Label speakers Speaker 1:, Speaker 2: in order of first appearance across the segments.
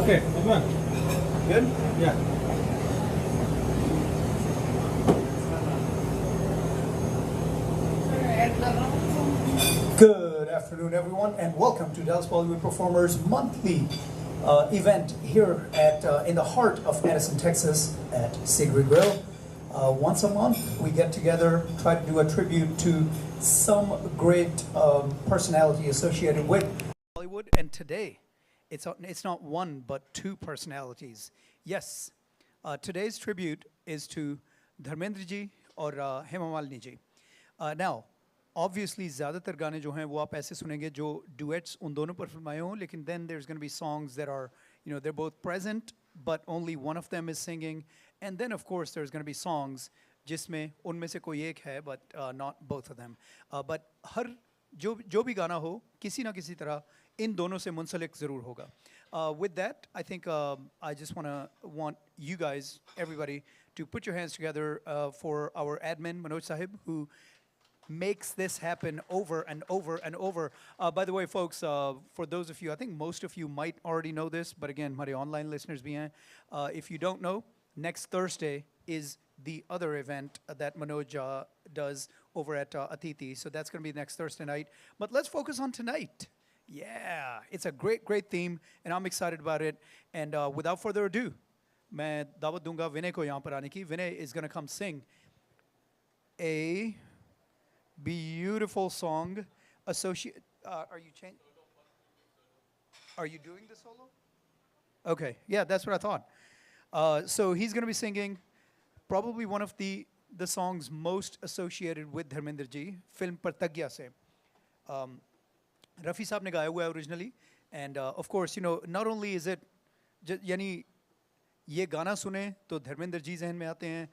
Speaker 1: Okay, everyone. Good? Yeah.
Speaker 2: Good afternoon, everyone, and welcome to Dallas Bollywood Performers monthly event here at in the heart of Addison, Texas, at Sigrid Grill. Once a month, we get together, try to do a tribute to some great personality associated with Bollywood. And today, it's not one but two personalities. Yes, today's tribute is to Dharmendra ji और Hema Malini ji. Now, obviously ज़्यादातर गाने जो हैं वो आप ऐसे सुनेंगे जो duets उन दोनों पर फिल्माए हों, लेकिन then there's going to be songs that are, you know, they're both present but only one of them is singing, and then of course there's going to be songs जिसमें उनमें से कोई एक है but not both of them. But हर जो भी गाना हो किसी ना किसी तरह इन दोनों से मुंसलिक ज़रूर होगा. With that, I think I just want you guys, everybody, to put your hands together for our admin Manoj Sahib, who makes this happen over and over and over. By the way, folks, for those of you, I think most of you might already know this, but again, हमारे online listeners भी हैं. If you don't know, next Thursday is the other event that Manoj does over at Atiti. So that's going to be next Thursday night. But let's focus on tonight. Yeah, it's a great, great theme, and I'm excited about it. And without further ado, मैं दावत दूंगा विनय को यहाँ पर आने की. Vinay is going to come sing a beautiful song associated. Are you doing the solo? Okay, yeah, that's what I thought. So he's going to be singing probably one of the songs most associated with Dharmendra ji, film Partagya se. Rafi साहब ने गाया हुआ है originally, and of course, you know, not only is it, यानी ये गाना सुने तो धर्मेंद्र जी जहन में आते हैं,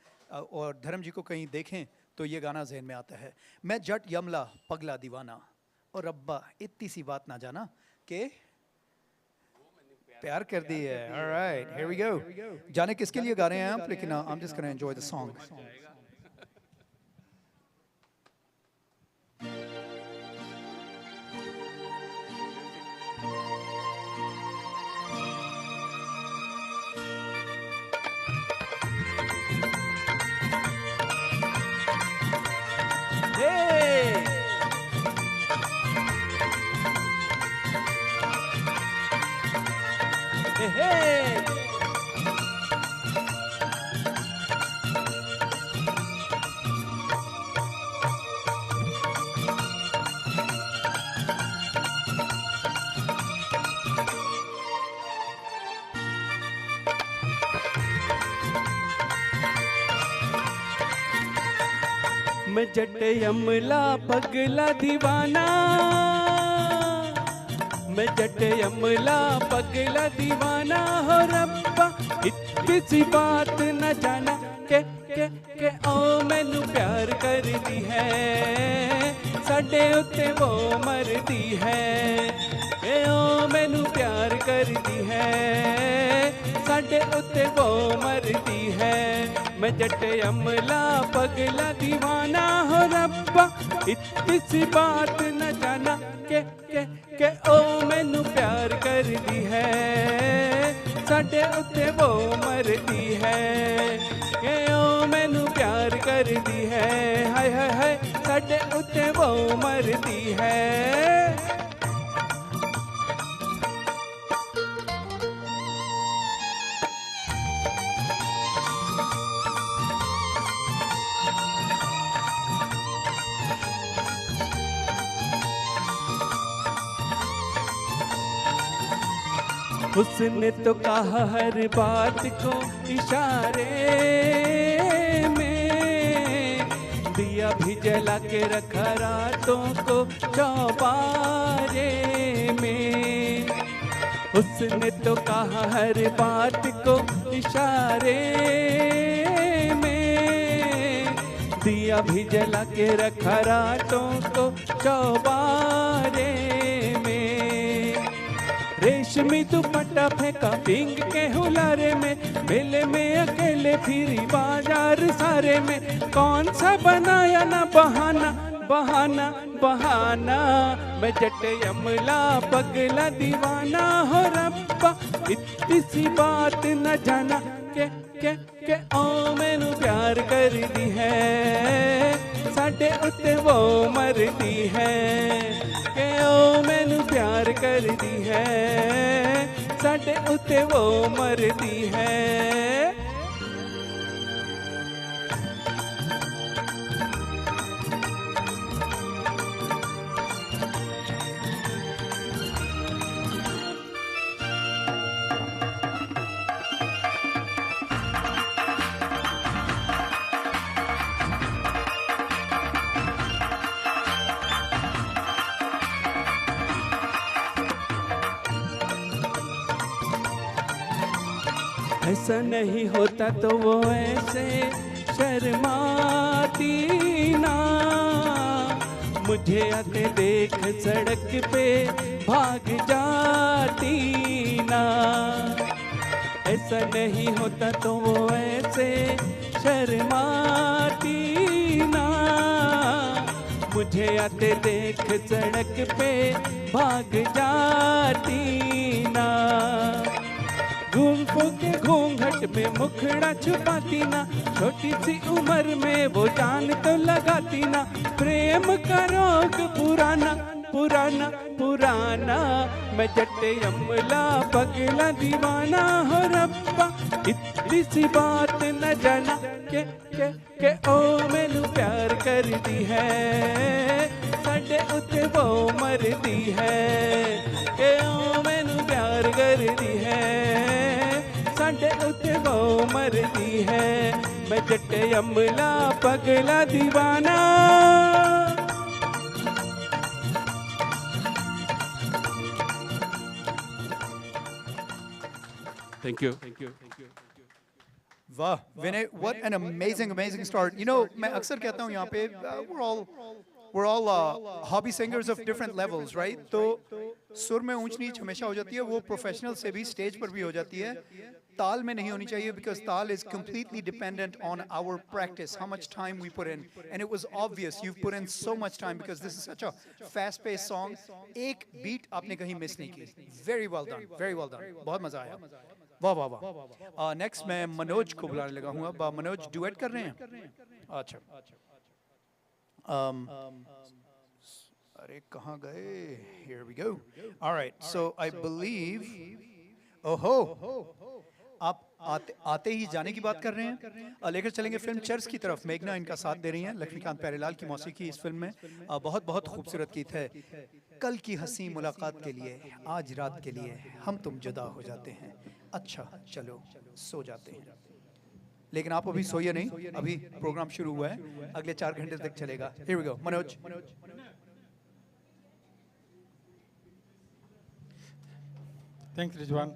Speaker 2: और धर्म जी को कहीं देखें तो ये गाना जहन में आता है. मैं जट यमला पगला दीवाना और रब्बा इतनी सी बात ना जाना के प्यार कर दी है. All right, here we go. जाने किसके लिए गा रहे हैं आप, लेकिन I'm just gonna enjoy the song.
Speaker 3: मैं जट यमला पगला दीवाना, मैं जट यमला पगला दीवाना हो रब्बा इतनी सी बात न जाना के ओ मैनू प्यार कर दी है, साडे उत्ते वो मर दी है. ओ मैनू प्यार कर दी है, साडे उत्ते वो मर दी है. मैं जट यमला पगला दीवाना हो रब्बा इतनी सी बात न जाना के ओ मैनू प्यार कर दी है, साडे उत्ते वो मर दी है. ओ मैनू प्यार कर दी है, हाय हाय हाय, साडे उत्ते वो मर दी है. उसने तो कहा हर बात को इशारे में, दिया भी जला के रखा रातों को चौबारे में. उसने तो कहा हर बात को इशारे में, दिया भी जला के रखा रातों को चौबारे में. रेशमी दुपट्टा फेंका पिंग के हुलारे में, मेले में अकेले फिरी बाजार सारे में. कौन सा बनाया ना बहाना बहाना बहाना, मैं जट यमला पगला दीवाना हो रब्बा इतनी इतनी सी बात न जाना के ओ मैनू प्यार करदी है साडे उत्ते वो मरदी है के ओ मैनू प्यार करदी है साडे उत्ते वो मरदी है ऐसा नहीं होता तो वो ऐसे शर्माती ना मुझे आते देख सड़क पे भाग जाती ना ऐसा नहीं होता तो वो ऐसे शर्माती ना मुझे आते देख सड़क पे भाग जाती ना घूम के घूंघट में मुखड़ा छुपाती ना छोटी सी उम्र में वो जान तो लगाती ना प्रेम का रोग पुराना पुराना पुराना मैं जट्टे अमला पगला दीवाना हो रब्बा इतनी सी बात न जाना के ओ मैनू प्यार कर दी है साडे उत्ते वो मरदी है के ओ मैनू प्यार कर दी है साडे उत्ते वो मरदी है मैं जट्टे अमला पगला दीवाना Thank you.
Speaker 2: वाह विनय, what an amazing start. You know, मैं अक्सर कहता हूँ यहाँ पे we're all hobby singers of different levels, right? तो सुर में ऊंच नीच हमेशा हो जाती है, वो प्रोफेशनल से भी स्टेज पर भी हो जाती है. ताल में नहीं होनी चाहिए because ताल is completely dependent on our practice, how much time we put in. And it was obvious you've put in so much time because this is such a fast-paced song. एक beat आपने कहीं miss नहीं की. Very well done, very well done. बहुत मजा आया. वाह वाह वाह. नेक्स्ट मैं मनोज को बुलाने लगा हूँ. अब मनोज डुएट कर रहे हैं. अच्छा. अरे कहाँ गए? Here we go. All right. So I believe. ओहो. आप आते ही जाने की बात कर रहे हैं. लेकर चलेंगे फिल्म चर्च की तरफ. मेघना इनका साथ दे रही हैं. लक्ष्मीकांत प्यारेलाल की मौसीकी इस फिल्म में बहुत बहुत खूबसूरत गीत है. कल की हंसी मुलाकात के लिए, आज रात के लिए हम तुम जुदा हो जाते हैं. अच्छा चलो सो जाते हैं. लेकिन आप अभी सोइए नहीं, अभी प्रोग्राम शुरू हुआ है, अगले 4 घंटे तक चलेगा. Here we go. Manoj.
Speaker 1: Thanks, Rizwan.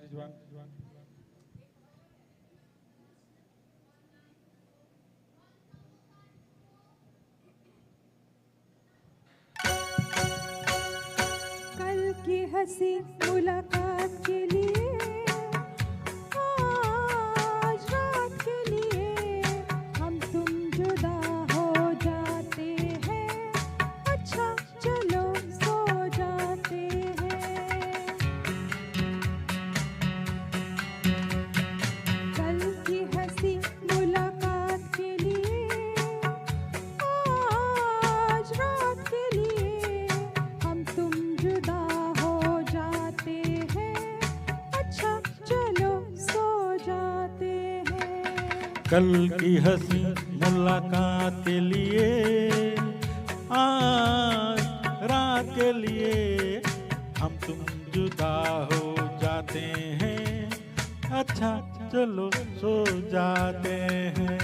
Speaker 4: कल की हंसी मुलाकात के लिए, आज रात के लिए हम तुम जुदा हो जाते हैं. अच्छा चलो सो जाते हैं. कल की हंसी मुलाकात के लिए, आज रात के लिए हम तुम जुदा हो जाते हैं. अच्छा चलो सो जाते हैं.
Speaker 1: कल की हंसी मुलाकात के लिए, आज रात के लिए हम तुम जुदा हो जाते हैं. अच्छा चलो सो जाते हैं.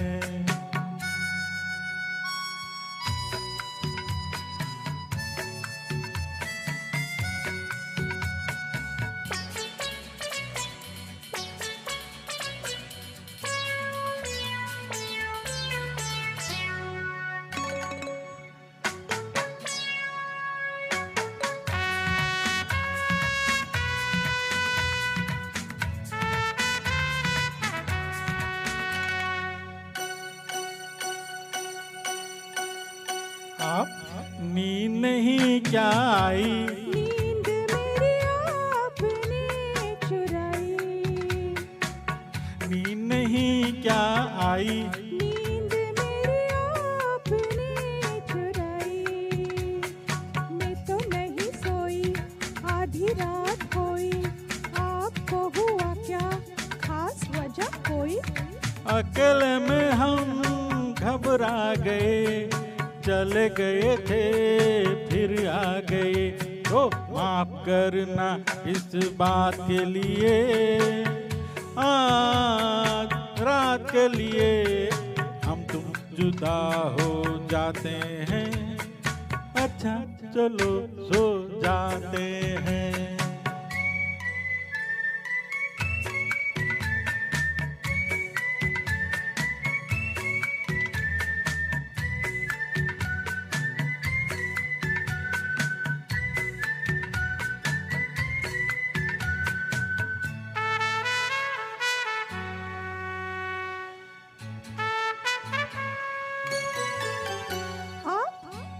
Speaker 1: आप नींद नहीं क्या आई?
Speaker 4: नींद मेरी आपने चुराई.
Speaker 1: नींद नहीं क्या आई,
Speaker 4: नींद मेरी आपने चुराई। मैं तो नहीं सोई, आधी रात होई, आपको हुआ क्या, खास वजह कोई?
Speaker 1: अकेले में हम घबरा गए, चले गए थे फिर आ गए, तो माफ करना इस बात के लिए, आज रात के लिए हम तुम जुदा हो जाते हैं, अच्छा चलो सो जाते हैं।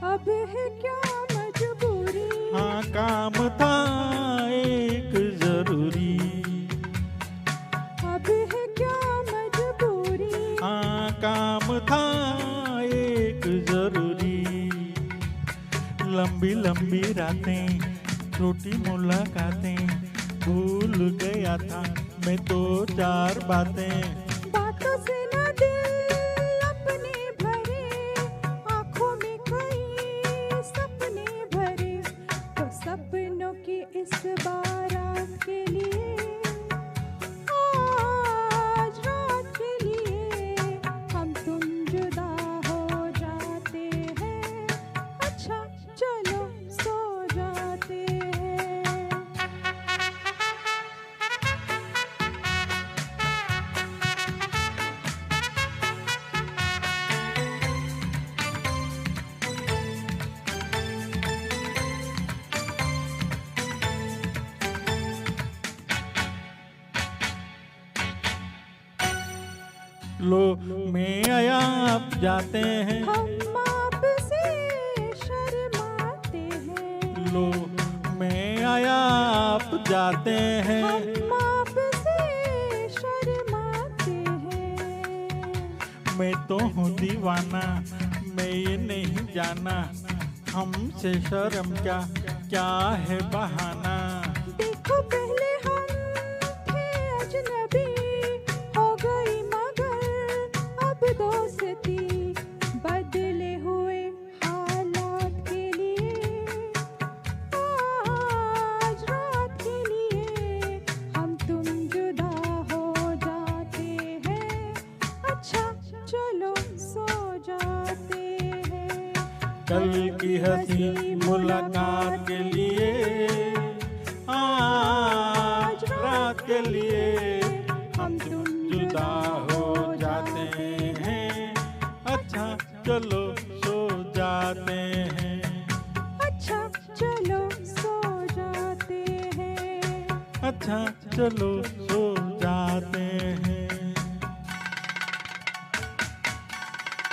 Speaker 4: अब है क्या मजबूरी,
Speaker 1: हाँ काम था एक जरूरी,
Speaker 4: अब है क्या मजबूरी,
Speaker 1: हाँ काम था एक जरूरी, लंबी लंबी रातें छोटी मुलाकातें, भूल गया था मैं तो चार बातें,
Speaker 4: बातों से न दिल अपने भरे, आंखों में कई सपने भरे, तो सपनों की इस बारात के लिए, आज रात के लिए हम तुम जुदा हो जाते हैं, अच्छा चलो सो जाते हैं।
Speaker 1: लो मैं आया आप जाते हैं,
Speaker 4: हम आपसे शर्माते हैं,
Speaker 1: लो मैं आया आप जाते हैं,
Speaker 4: हम आपसे शर्माते हैं।
Speaker 1: मैं तो हूँ दीवाना मैं ये नहीं जाना, हमसे शर्म क्या क्या है बहाना,
Speaker 4: देखो पहले हम थे अजनबी, हो गई मगर अब दोस्ती, बदले हुए हालात के लिए, आज रात के लिए हम तुम जुदा हो जाते हैं, अच्छा चलो सो जाते हैं।
Speaker 1: कल की हंसी मुलाकात के लिए, आज रात के लिए हम तुम जुदा हो जाते हैं, अच्छा चलो सो जाते हैं,
Speaker 4: अच्छा चलो सो जाते हैं।
Speaker 1: अच्छा चलो सो जाते हैं।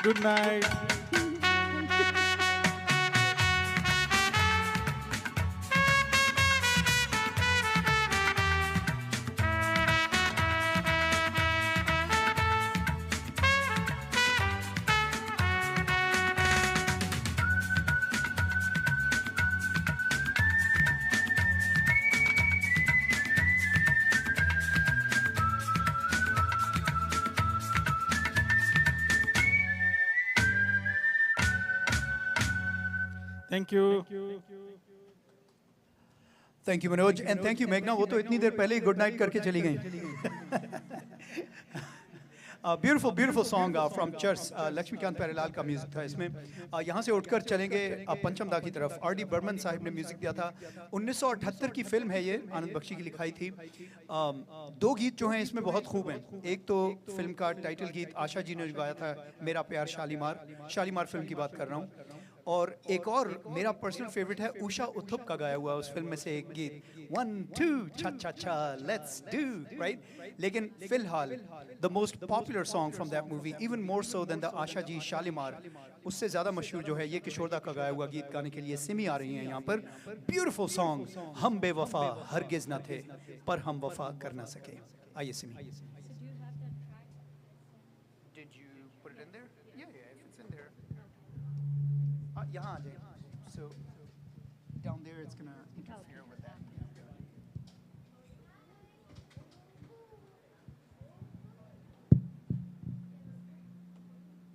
Speaker 1: Good night. Thank you.
Speaker 2: Thank you Manoj and thank you मेघना, वो तो इतनी देर पहले ही गुड नाइट करके चली गई। Beautiful beautiful song from church, Laxmikant Pyarelal का म्यूजिक था इसमें। यहाँ से उठकर चलेंगे पंचमदा की तरफ। R.D. बर्मन साहब ने म्यूजिक दिया था। 1978 की फिल्म है ये, आनंद बख्शी की लिखाई थी। दो गीत जो हैं इसमें बहुत खूब हैं। एक तो फिल्म का टाइटल गीत आशा जी ने गाया था, मेरा प्यार शालीमार, शालीमार फिल्म की बात कर रहा हूँ। और एक और मेरा पर्सनल फेवरेट है उषा उत्थुप का गाया हुआ उस फिल्म में से एक गीत, 1 2 चा चा चा लेट्स डू, राइट। लेकिन फिलहाल the most popular song from that movie, even more so than the Asha ji Shalimar, उससे ज़्यादा मशहूर जो है ये किशोरदा का गाया हुआ गीत गाने के लिए सिमी आ रही हैं यहाँ पर। ब्यूटीफुल सॉन्ग, हम बेवफा हरगिज न थे पर हम वफा कर ना सके। आइए Simi. put it in there? Yeah, if it's in there. यहाँ आ जाए. So down there it's gonna interfere with that.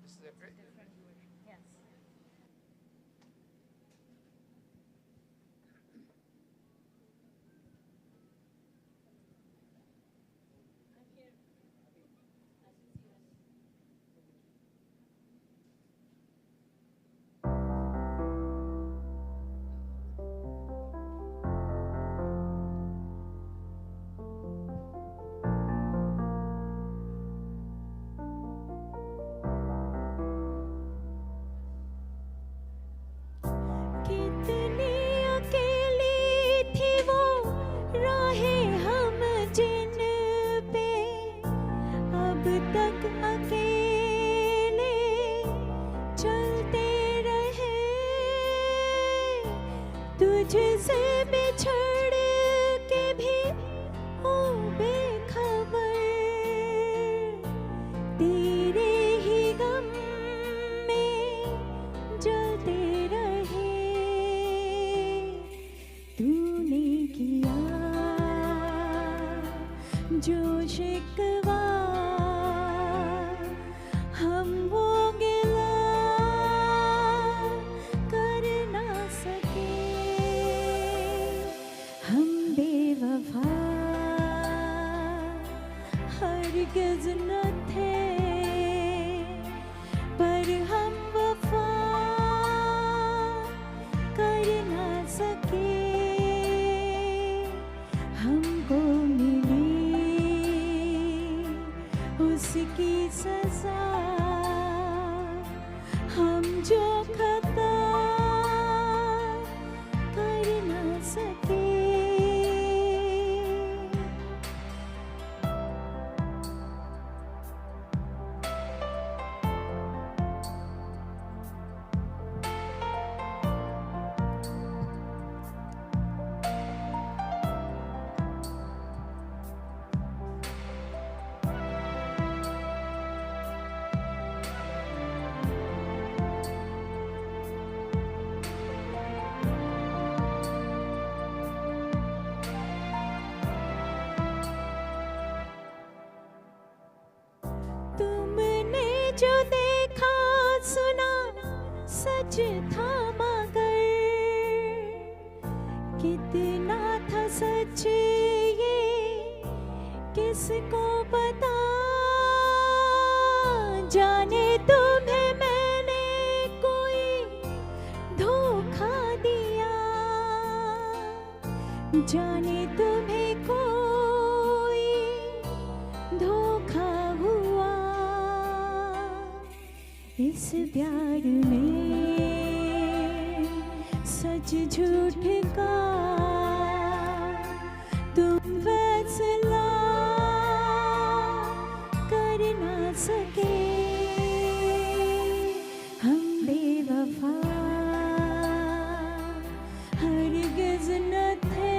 Speaker 2: This is it, right?
Speaker 5: Yes. कितनी अकेली थी वो राहें हम जिन पे अब तक अकेले चलते रहे तुझसे बिछड़ के भी हो बेखबर तेरे ही गम में जलते रहे तूने किया जो शिकवा हम वो गिला कर ना सके हम बेवफा हरगिज़ न थे पर हम वफा कर ना सके हमको मिली उसकी सजा हम जो खता कर ना सके तुमने जो देखा सुना सच था मगर कितना था सच ये किसको पता जाने तुम्हें मैंने कोई धोखा दिया जाने तुम्हें कोई धोखा हुआ इस प्यार में सच झूठ का तुम फैसला कर ना सके हम बेवफा हरगिज़ न थे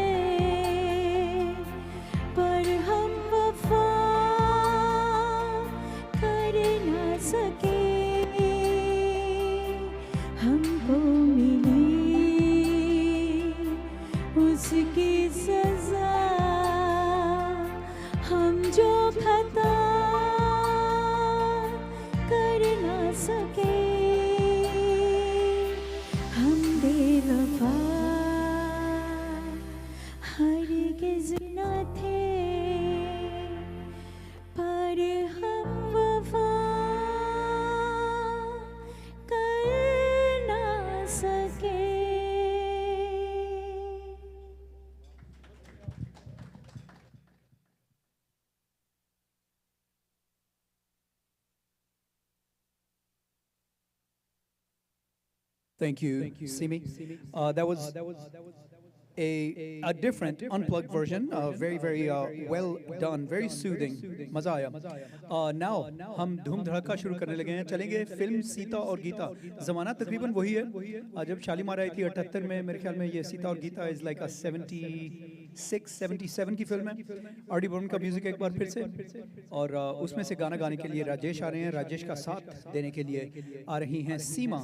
Speaker 5: पर हम वफा कर ना सके हमको मिली उसकी सजा हम जो खता कर ना सके हम बेवफा हरगिज़ न थे पर हम वफा कर ना सके
Speaker 2: Thank you, Simi. That was a different unplugged version, very well done, very soothing. मजा आया. Now हम धूम धड़का शुरू करने लगे हैं. चलेंगे फिल्म सीता और गीता. ज़माना तकरीबन वही है. जब शालीमार आई थी 78 में, मेरे ख्याल में ये सीता और गीता is like a 70 1976-77 की फिल्म है। आर डी बर्मन का म्यूजिक एक बार फिर से, और उसमें से गाना गाने के लिए राजेश आ रहे हैं। राजेश का साथ देने के लिए आ रही हैं सीमा।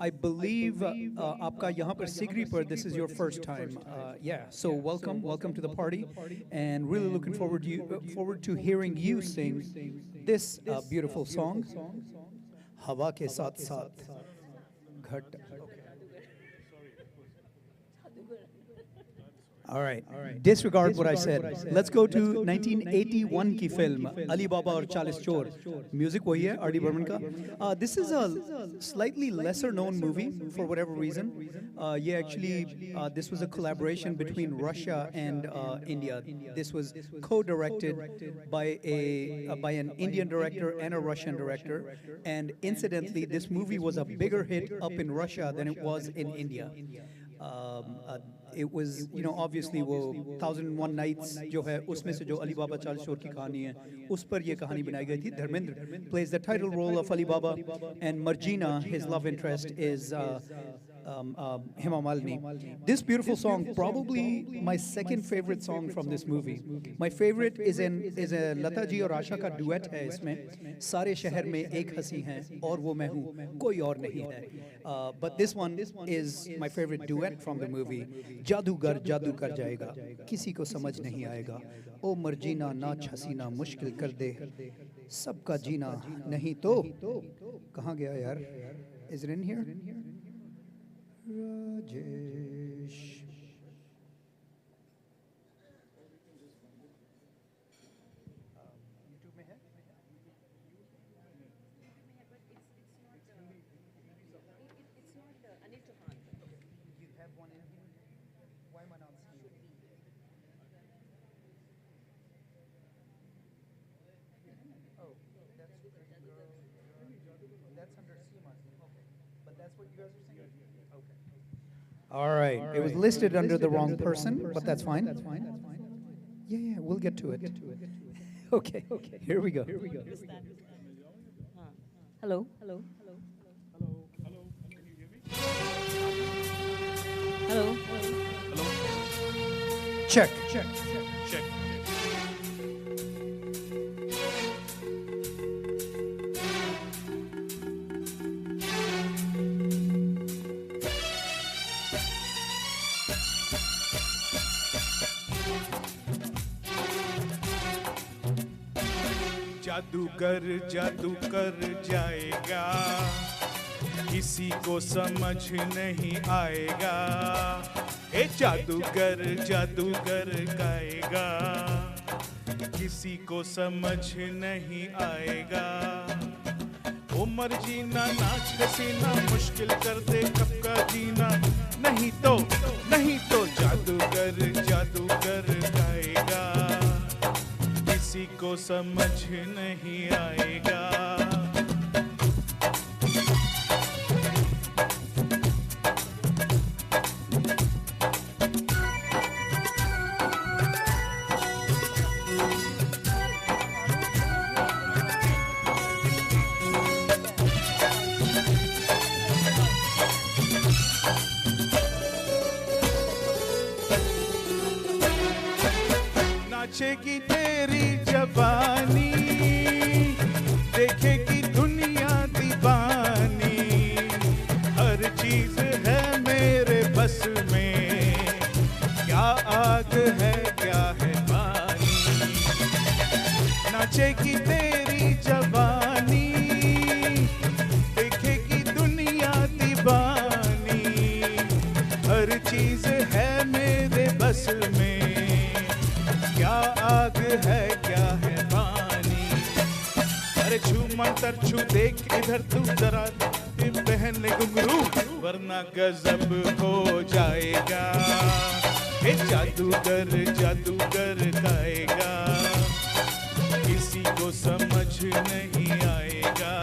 Speaker 2: आई बिलीव आपका यहाँ पर सिगरी पर this is your first time. Yeah, so welcome to the party, and really looking forward to hearing you sing this beautiful song. हवा के साथ साथ घट। All right. Disregard what I said. Let's go to 1981 की film Ali बाबा और 40 चोर। Music वही है आर डी बर्मन का। This is a slightly lesser known movie for whatever reason. ये actually this was a collaboration between Russia and India. This was co-directed by an Indian director and a Russian director. And incidentally, this movie was a bigger hit up in Russia than it was in India. It was, you know, obviously वो 1001 Nights जो है उसमें से जो अली बाबा 40 चोर की कहानी है उस पर ये कहानी बनाई गई थी। Dharmendra plays the title role of Ali Baba, and Margina, his love interest, is Hema Malini. This beautiful song, probably my second favorite song from this movie. My favorite is a Lata ji और आशा का duet है इसमें। सारे शहर में एक हंसी है और वो मैं हूँ, कोई और नहीं है। But this one is my favorite duet from the movie. जादूगर जादू कर जाएगा, किसी को समझ नहीं आएगा। ओ मर्जीना नाच हसीना मुश्किल कर दे, सबका जीना नहीं तो। कहाँ गया यार? Is it in here? Rajesh. All right. It was listed under the wrong person, but that's fine. Yeah, we'll get to it. Okay, here we go.
Speaker 5: Hello.
Speaker 2: Check.
Speaker 6: जादूगर जादू कर जाएगा, किसी को समझ नहीं आएगा। ए जादूगर जादूगर गाएगा, किसी को समझ नहीं आएगा। उमर जीना नाच हसीना मुश्किल कर दे कब का जीना, नहीं तो जादूगर जादूगर गाएगा, किसी को समझ नहीं आएगा। नाचेगी तेरी जवानी, देखेगी दुनिया दीवानी, हर चीज है मेरे बस में, क्या आग है क्या है पानी। नाचेगी तेरी जवानी, देखेगी दुनिया दीवानी, हर चीज है मेरे बस में, क्या आग है क्या है पानी। अरे छू मंतर छू देख इधर तू जरा पहन ले घुंघरू, वरना गजब हो जाएगा। ये जादूगर जादूगर गाएगा, किसी को समझ नहीं आएगा।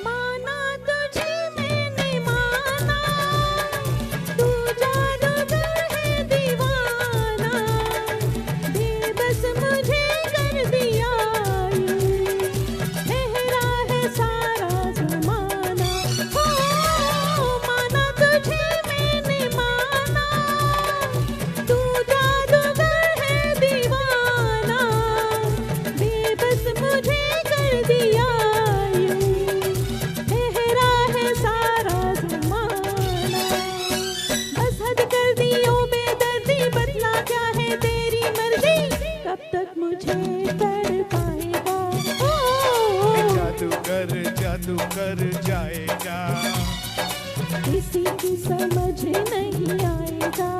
Speaker 4: माना
Speaker 5: समझ नहीं आएगा।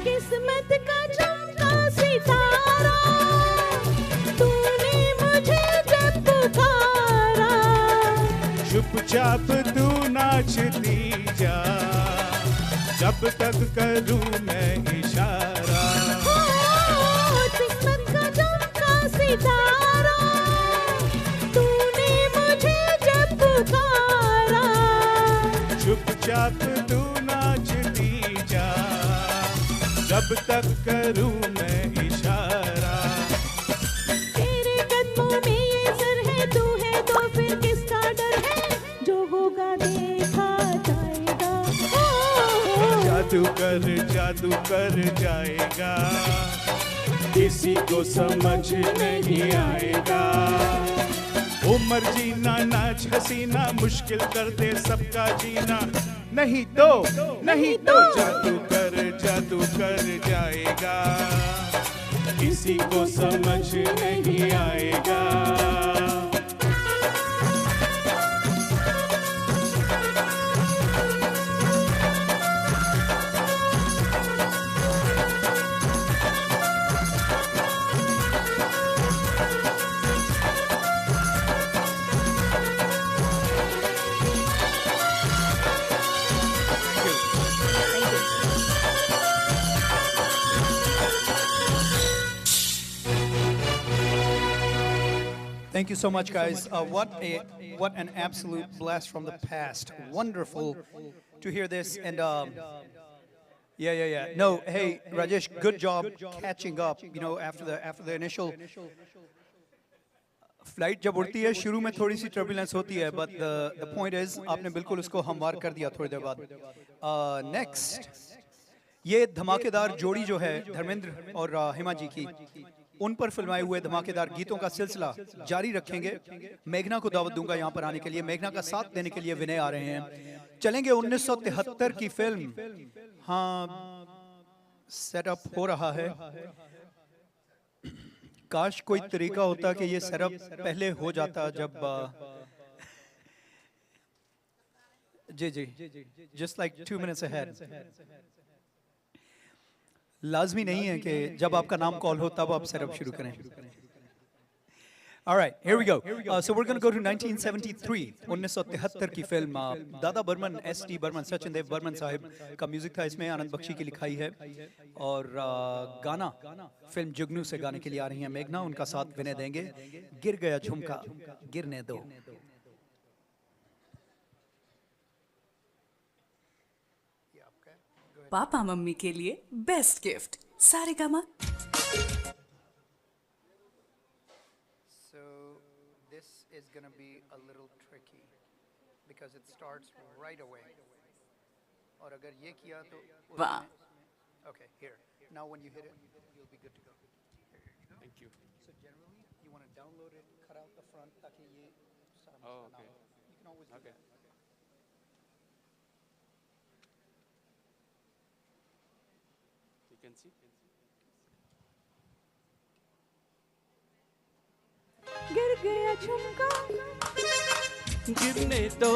Speaker 5: किस्मत का चमका सितारा, तूने मुझे जब पुकारा।
Speaker 6: चुपचाप तू नाचती जा, जब तक करूं मैं इशारा।
Speaker 5: ओ, किस्मत का चमका सितारा, तूने मुझे जब पुकारा।
Speaker 6: चुपचाप तू नाचती जा, जब तक करूं मैं इशारा।
Speaker 5: तेरे कदमों में ये सर है, तू है तो फिर किसका डर है, जो होगा देखा जाएगा। ओ,
Speaker 6: जादू कर जाएगा, किसी को समझ नहीं आएगा। उम्र जीना नाच हसीना, मुश्किल कर दे सबका जीना। नहीं तो जादू कर जाएगा, किसी को समझ नहीं आएगा।
Speaker 2: Thank you so much, guys. What an absolute blast from the past. Wonderful to hear this. And yeah. No, hey, Rajesh, good job catching up. You know, after the initial flight जब उड़ती है शुरू में थोड़ी सी turbulence होती है, but the point is आपने बिल्कुल उसको हमवार कर दिया थोड़ी देर बाद. Next, ये धमाकेदार जोड़ी जो है धर्मेंद्र और हिमा जी की, उन पर फिल्माए हुए धमाकेदार गीतों का सिलसिला जारी रखेंगे. मेघना को दावत दूंगा यहाँ पर आने के लिए. मेघना का साथ देने के लिए विनय आ रहे हैं. चलेंगे 1973 की फिल्म. हाँ, सेटअप हो रहा है. काश कोई तरीका होता कि ये सेटअप पहले हो जाता. जब जी जस्ट लाइक 2 minutes ahead. लाजमी नहीं है कि जब आपका नाम कॉल हो तब आप सेटअप शुरू करें. All right, here we go. So we're going to go to 1973, 1973 की फिल्म. दादा बर्मन, S.T. बर्मन, सचिन देव बर्मन साहिब का म्यूजिक था इसमें. आनंद बख्शी की लिखाई है. और गाना फिल्म जुगनू से गाने के लिए आ रही हैं मेघना. उनका साथ विनय देंगे. गिर गया झुमका गिरने दो.
Speaker 7: पापा मम्मी के लिए best gift Saregama.
Speaker 2: So this is going to be a little tricky because it starts right away. और अगर ये किया तो
Speaker 7: वाह.
Speaker 2: Okay, here. Now when you hit it, you'll be good to go.
Speaker 3: Thank you.
Speaker 2: So generally, you want to download it, cut out the front ताकि ये सारा
Speaker 3: Oh,
Speaker 2: मसला ना
Speaker 3: okay.
Speaker 2: हो. You can always do
Speaker 3: Okay.
Speaker 2: that.
Speaker 3: You can see.
Speaker 4: गिर गया झुमका
Speaker 3: गिरने दो,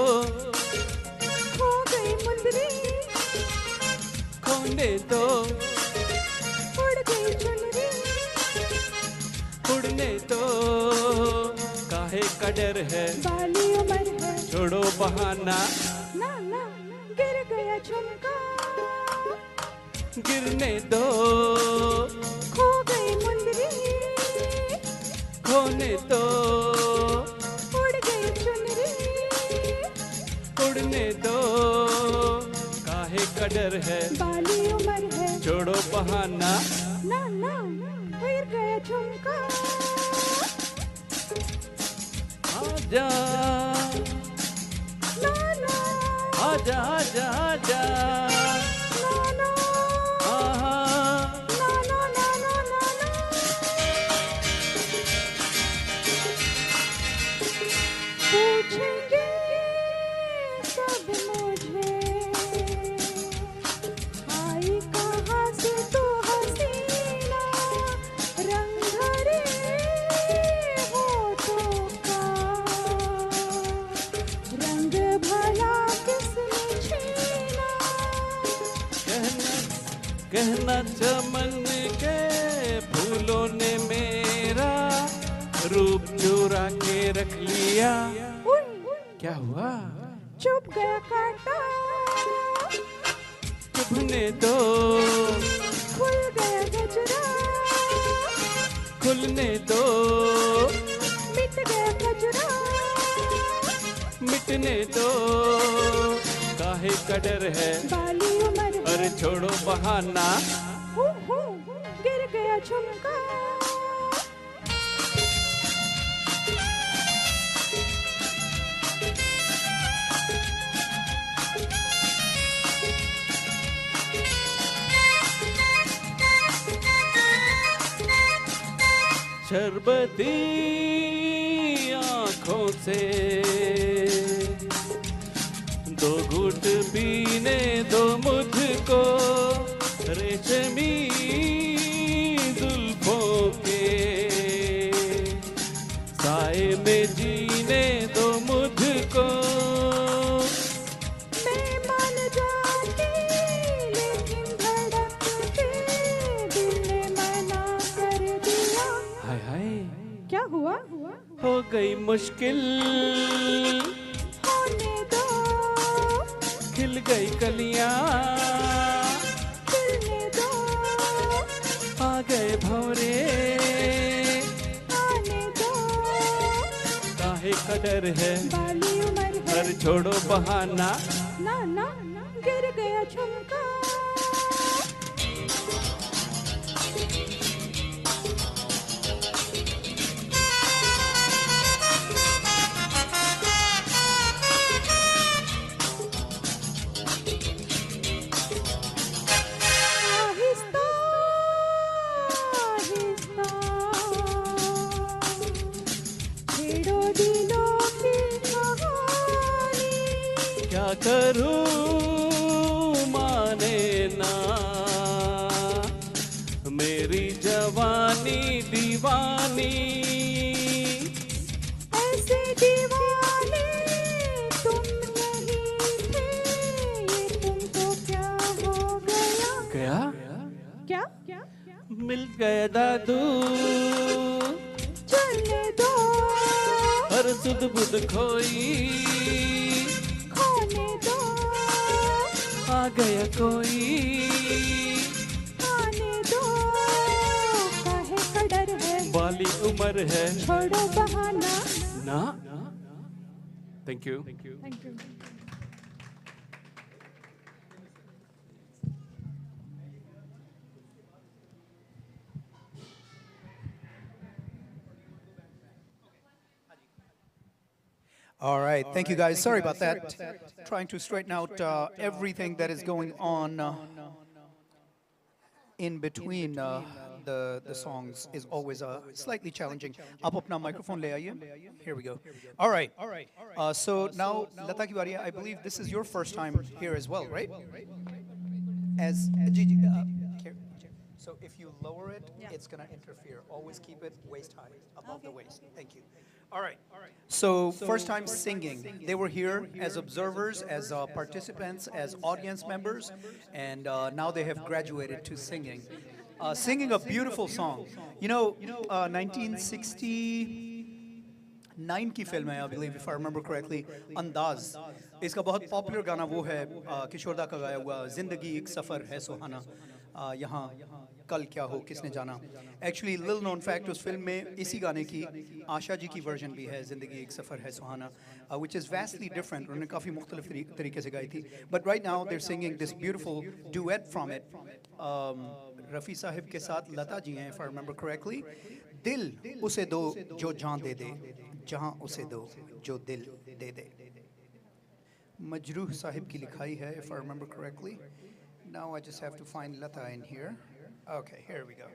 Speaker 4: खो गई मुंदरी
Speaker 3: खोने दो,
Speaker 4: उड़ गई चुनरी
Speaker 3: उड़ने दो. काहे का डर है,
Speaker 4: बाली उमर है
Speaker 3: छोड़ो बहाना.
Speaker 4: ना ना गिर गया झुमका
Speaker 3: गिरने दो,
Speaker 4: खो गई मुंदरी
Speaker 3: खोने दो,
Speaker 4: उड़ गई चुनरी
Speaker 3: उड़ने दो. काहे का डर है,
Speaker 4: बाली उमर है
Speaker 3: छोड़ो बहाना.
Speaker 4: ना ना गिर गया झुमका
Speaker 3: आजा
Speaker 4: ना ना
Speaker 3: आजा आजा आजा.
Speaker 4: ना ना
Speaker 3: आहा.
Speaker 4: ना ना ना ना ना ना पूछेंगे
Speaker 3: कहना चमन के फूलों ने मेरा रूप चुरा के रख लिया। क्या हुआ?
Speaker 4: चुप गया कांटा,
Speaker 3: चुभने दो,
Speaker 4: खुल गया गजरा,
Speaker 3: खुलने दो,
Speaker 4: मिट गया गजरा,
Speaker 3: मिटने दो। काहे का डर है,
Speaker 4: बाली उमर है,
Speaker 3: अरे छोड़ो बहाना।
Speaker 4: गिर गया झुमका,
Speaker 3: शरबती आँखों से दो घूंट पीने दो मुझको, रेशमी जुल्फों के साए में जीने दो मुझको।
Speaker 4: मैं मान जाती लेकिन धड़कते दिल ने मना कर दिया।
Speaker 3: हाय हाय,
Speaker 4: क्या हुआ?
Speaker 3: हो गई मुश्किल,
Speaker 4: होने दो,
Speaker 3: खिल गई कलियां,
Speaker 4: खिलने दो,
Speaker 3: आ गए भंवरे,
Speaker 4: आने दो,
Speaker 3: काहे का डर है,
Speaker 4: बाली उमर है,
Speaker 3: पर छोड़ो बहाना।
Speaker 4: ना ना गिर गया झुमका। आहिस्ता आहिस्ता छेड़ो दिलों की कहानी।
Speaker 3: क्या करूं माने ना मेरी जवानी दीवानी।
Speaker 4: ऐसे दीवाने तुम नहीं थे, ये तुमको क्या हो गया?
Speaker 3: गया
Speaker 4: क्या?
Speaker 3: मिल गए दादू,
Speaker 4: चलने दो,
Speaker 3: हर सुध बुध खोई,
Speaker 4: खोने दो,
Speaker 3: आ गया कोई।
Speaker 4: आने दो, काहे का डर है,
Speaker 3: बाली उम्र है
Speaker 4: छोड़ो बहाना।
Speaker 3: ना। Thank you.
Speaker 4: Thank you.
Speaker 2: All right, thank you guys. Sorry about that. Trying to straighten out everything that is going on in between the songs is always slightly challenging. Aap apna microphone le aiye. Here we go. All right. So now, Lata ki bari hai. I believe this is your first time here as well, right? As so if you lower it, it's going to interfere. Always keep it waist high, above the waist. Thank you. All right. So first time singing. They were here as observers, as participants, as audience members, and now they have graduated to singing. Singing a beautiful song. You know, 1969 की film है, I believe, if I remember correctly, अंदाज. इसका बहुत popular गाना वो है किशोरदा का गाया हुआ, जिंदगी एक सफ़र है सुहाना, यहाँ कल क्या हो किसने जाना. Actually, little known fact, उस फिल्म में इसी गाने की आशा जी की वर्जन भी है, जिंदगी एक सफ़र है सुहाना, which is vastly different. उन्होंने काफ़ी मुख्तलिफ तरीके से गाई थी. But right now they're singing this beautiful duet from it. Rafi Sahib के साथ लता जी हैं, if I remember correctly. दिल उसे दो जो जान दे दे, जहां उसे दो जो दिल दे दे. मजरूह साहिब की लिखाई है, if I remember correctly. Now I just have to find Lata in here. Okay, here we go.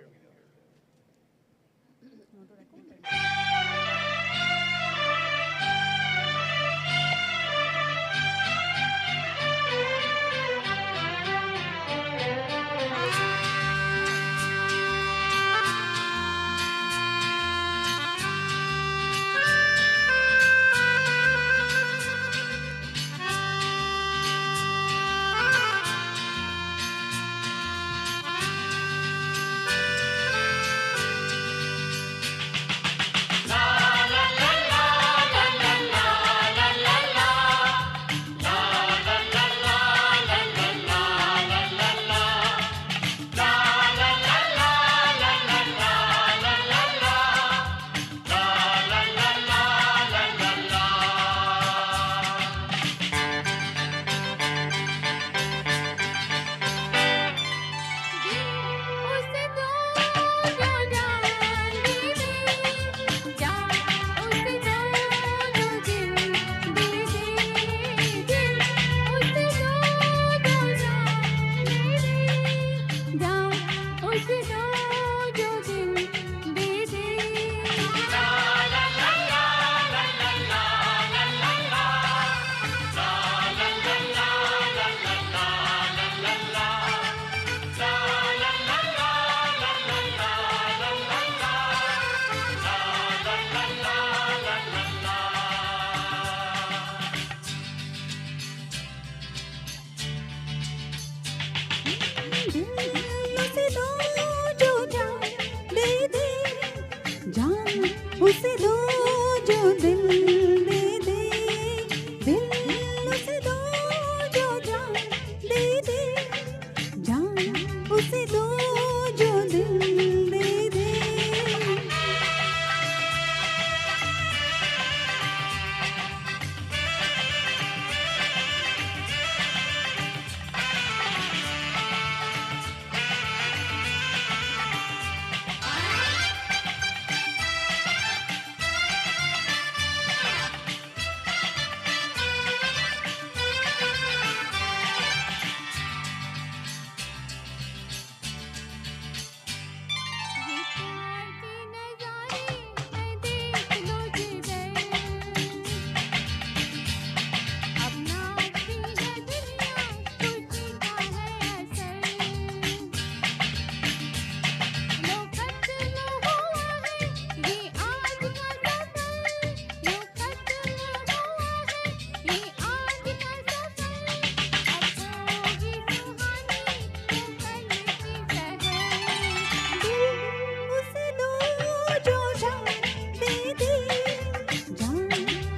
Speaker 4: उसे दो जो जान दे दे, जान उसे दो जो दिल दे दे, दिल उसे दो जो जान दे दे, जान उसे दो जो दिल दे दे। उसे दो जो जान दे दे, जान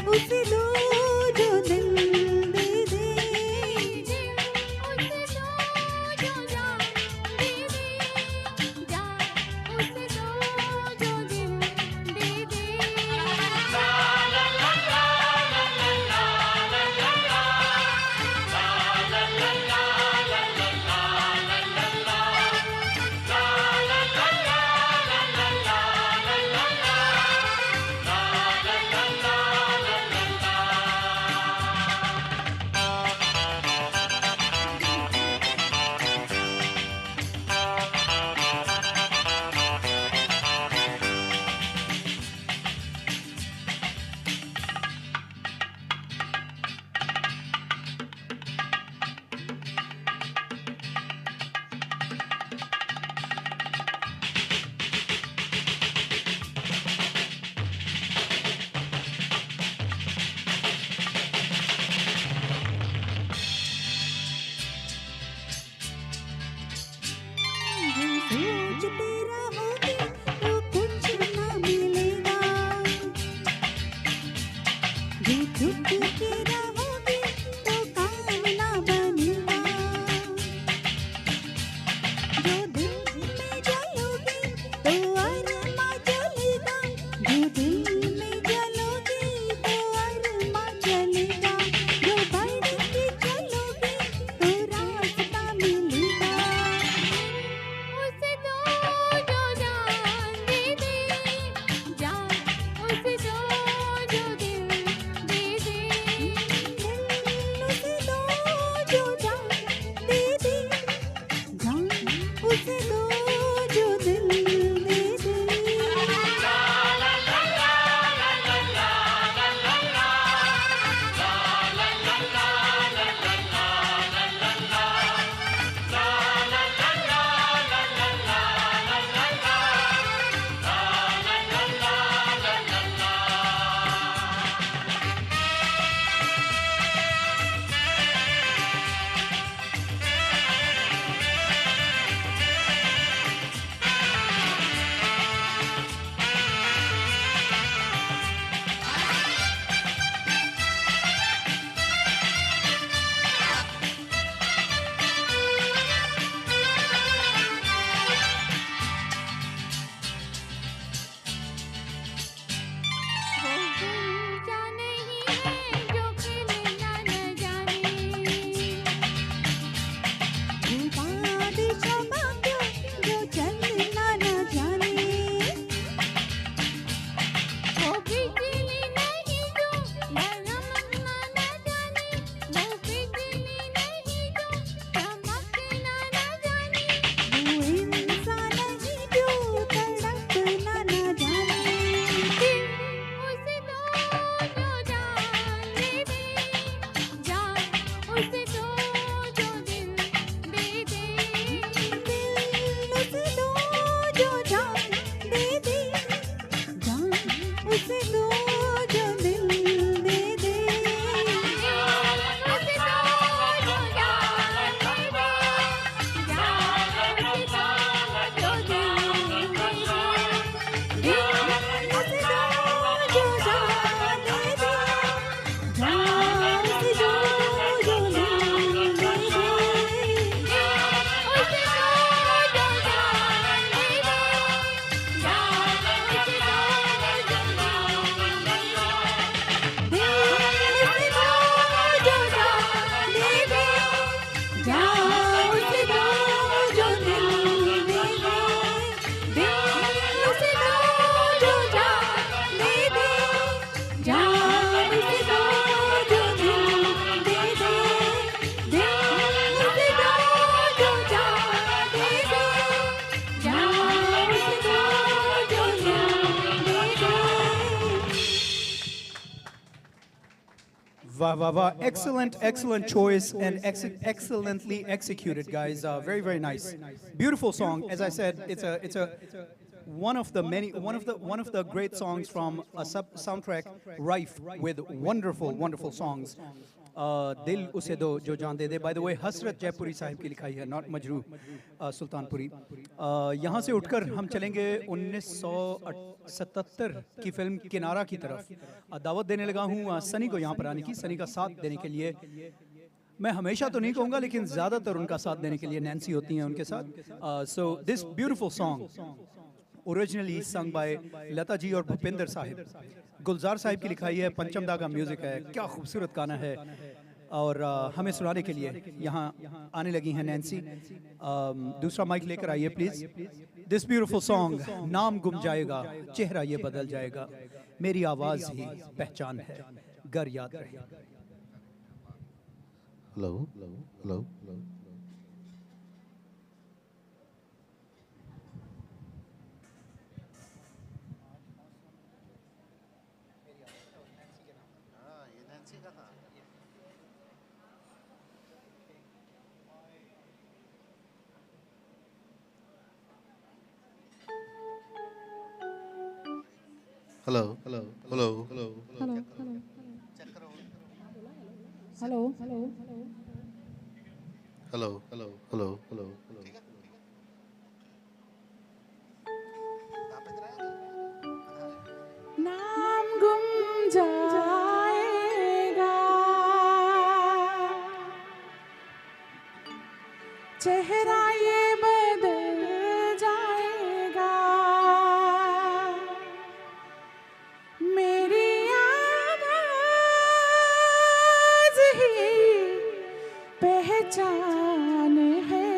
Speaker 4: उसे दो जो दिल दे दे, उसे दो जो जान दे दे, जान उसे दो जो दिल दे दे। सोचते रहोगे तो कुछ ना मिलेगा, जो चुप के रहोगे तो काम ना बनेगा, जो दिल में जलोगे तो अरमा जलेगा, जो दिल में जलोगे तो अरमा जलेगा, जो बढ़ के चलोगे तो रास्ता मिलेगा। उसे दो जो
Speaker 2: Wow, wow, wow. Excellent choice and excellently executed, guys. Very, very nice. Beautiful song. As I said, it's a one of the great songs from a soundtrack rife with wonderful songs. दिल उसे दो जो जान दे दे. By the way, हसरत जयपुरी साहिब की लिखाई है, not Majrooh Sultanpuri. यहाँ से उठकर हम चलेंगे 1977 की फिल्म किनारा की तरफ. दावत देने लगा हूँ सनी को यहाँ पर आने की, सनी का साथ देने के लिए. मैं हमेशा तो नहीं कहूँगा, लेकिन ज़्यादातर उनका साथ देने के लिए नैन्सी होती हैं उनके साथ. So this beautiful song originally sung by Lata ji और भूपेंद्र साहिब. गुलजार साहिब की लिखाई है, पंचम दा का म्यूजिक है. क्या खूबसूरत गाना है. और हमें सुनाने के लिए यहाँ आने लगी हैं नैन्सी. दूसरा माइक लेकर आइए प्लीज. दिस ब्यूटीफुल सॉन्ग, नाम गुम जाएगा, चेहरा ये बदल जाएगा, मेरी आवाज ही पहचान है, घर याद रहे.
Speaker 8: Hello hello hello. Hello hello hello hello
Speaker 5: hello hello hello
Speaker 8: hello hello hello hello.
Speaker 5: नाम गुम जाएगा, चेहरा ये बदल जाएगा, मेरी आवाज़ ही पहचान है,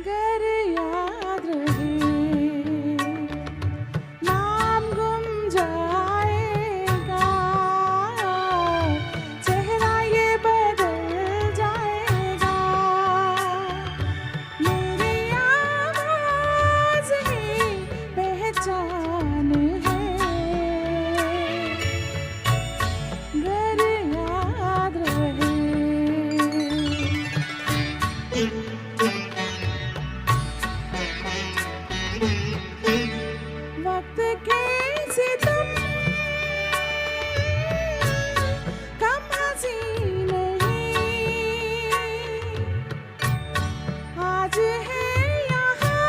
Speaker 5: घर याद रहे. नाम गुम जाएगा, चेहरा ये बदल जाएगा, मेरी आवाज़ ही पहचान है, घर याद रहे. वक्त के सितम कम हसीन नहीं, आज है यहाँ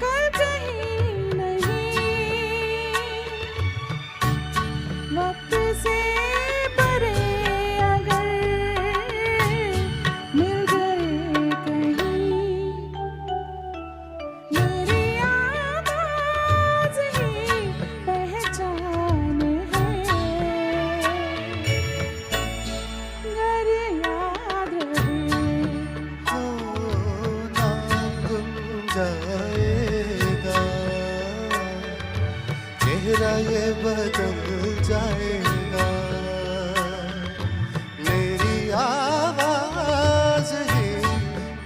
Speaker 5: कल कहीं नहीं. वक्त से परे अगर मिल गए कहीं, मेरी आवाज़ ही पहचान है, घर याद रहे.
Speaker 8: नाम गुम जाएगा, चेहरा ये बदल जाएगा, मेरी आवाज ही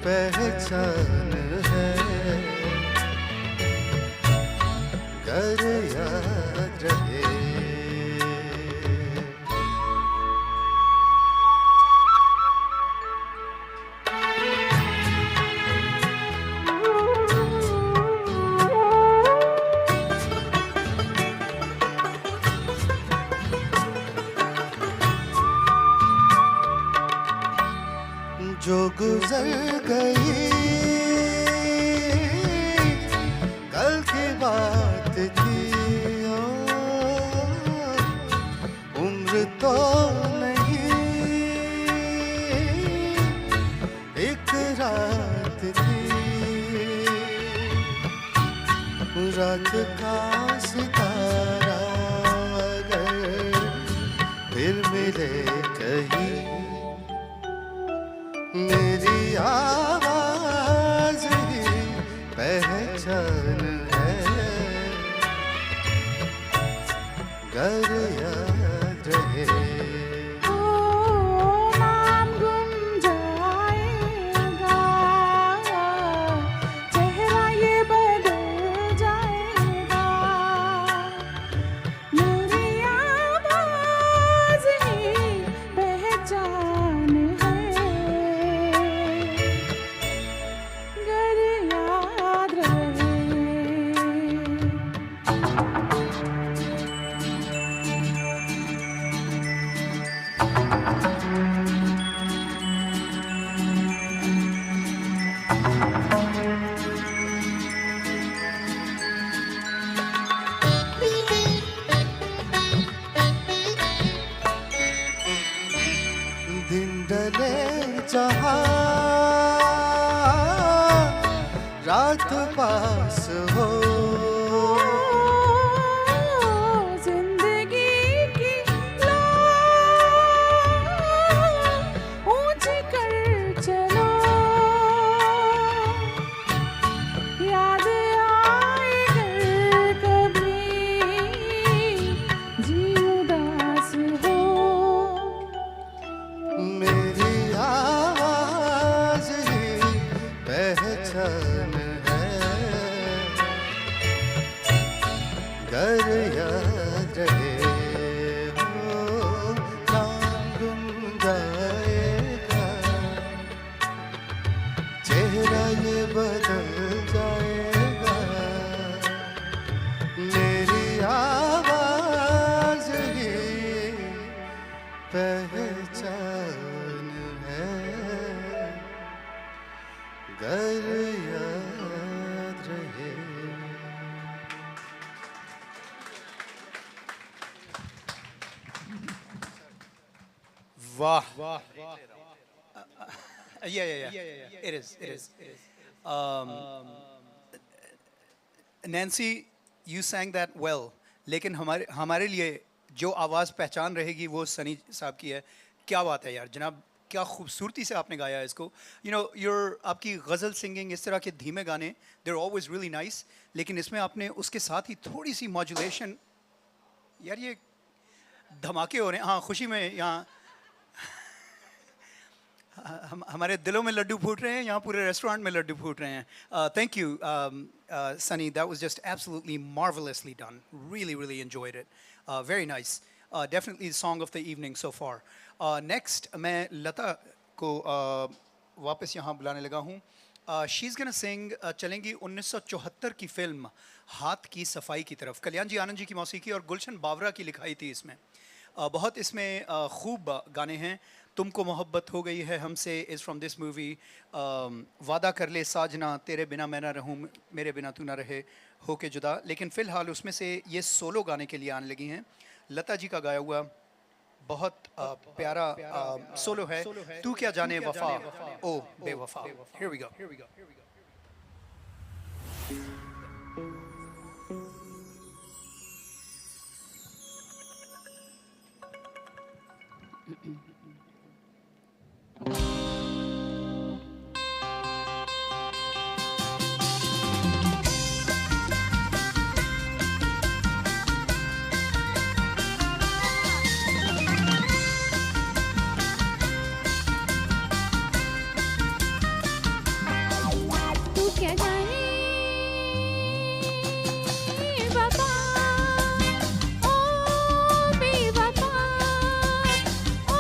Speaker 8: पहचान है, घर याद रहे. जो गुजर गई कल की बात थी, उम्र तो नहीं एक रात थी, रात का सितारा अगर फिर मिले कहीं, मेरी आवाज ही पहचान है, घर याद रहे.
Speaker 5: ओ नाम गुम जाएगा, चेहरा ये बदल जाएगा,
Speaker 8: जहाँ रात पास हो,
Speaker 5: जिंदगी की लौ ऊंची कर चलो, याद आए घर कभी जी उदास हो।
Speaker 8: मेरी आवाज ही पहचान है, गर याद रहे हो नाम गुम जाएगा, चेहरा ये बदल जाएगा। मेरी आवाज ही पहचान है, गर याद रहे।
Speaker 2: Wow. Yeah. It is. Nancy, you sang that well. लेकिन हमारे लिए जो आवाज़ पहचान रहेगी वो सनी साहब की है. क्या बात है यार जनाब, क्या खूबसूरती से आपने गाया इसको. You know, आपकी गज़ल सिंगिंग, इस तरह के धीमे गाने, they're always really nice. लेकिन इसमें आपने उसके साथ ही थोड़ी सी मॉड्यूलेशन, यार ये धमाके हो रहे हैं. हाँ, खुशी में यहाँ हमारे दिलों में लड्डू फूट रहे हैं, यहाँ पूरे रेस्टोरेंट में लड्डू फूट रहे हैं. Thank you, Sunny. That was just absolutely marvelously done. Really enjoyed it. Very nice. Definitely the song of the evening so far. Next, मैं लता को वापस यहाँ बुलाने लगा हूँ. She's gonna sing. चलेंगी 1974 की फिल्म हाथ की सफाई की तरफ. कल्याण जी आनंद जी की मौसीकी और गुलशन बावरा की लिखाई थी इसमें. बहुत इसमें खूब गाने हैं. तुमको मोहब्बत हो गई है हमसे इज़ फ्रॉम दिस मूवी. वादा कर ले साजना तेरे बिना मैं ना रहूँ, मेरे बिना तू ना रहे, हो के जुदा. लेकिन फ़िलहाल उसमें से ये सोलो गाने के लिए आने लगी हैं. लता जी का गाया हुआ बहुत प्यारा सोलो है, तू क्या जाने वफा ओ बेवफा. Here we go.
Speaker 5: तू क्या जाने वफा ओ बेवफा, ओ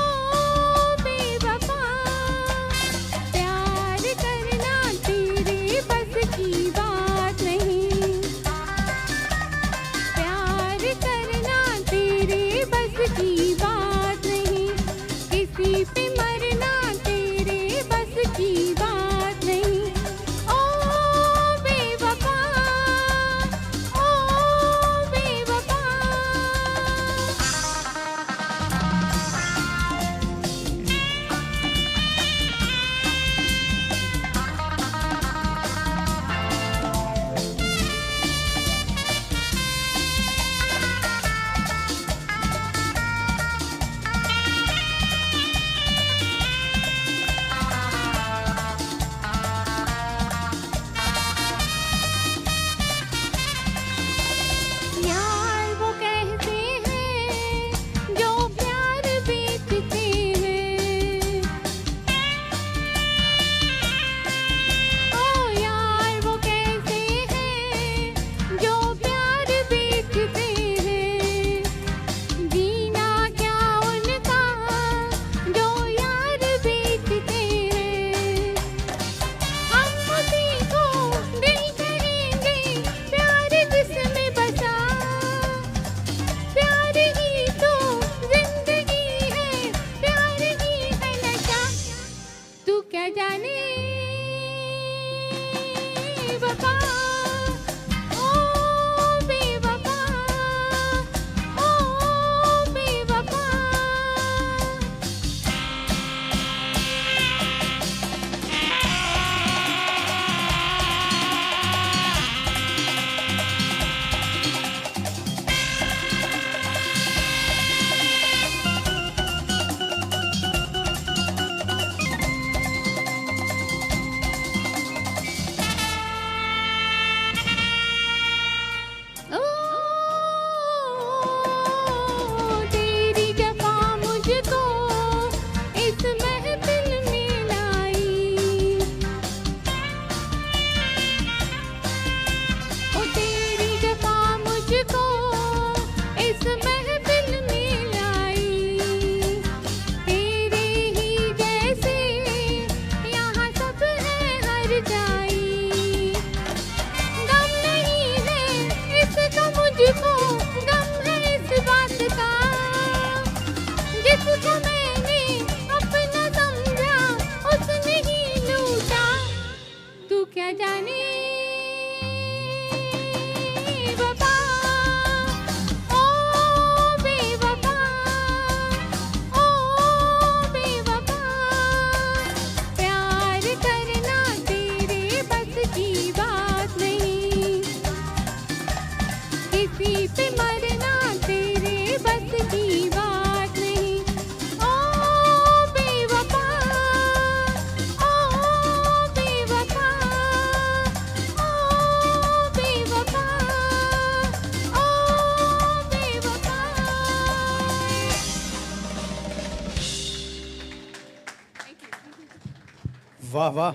Speaker 2: वाह वाह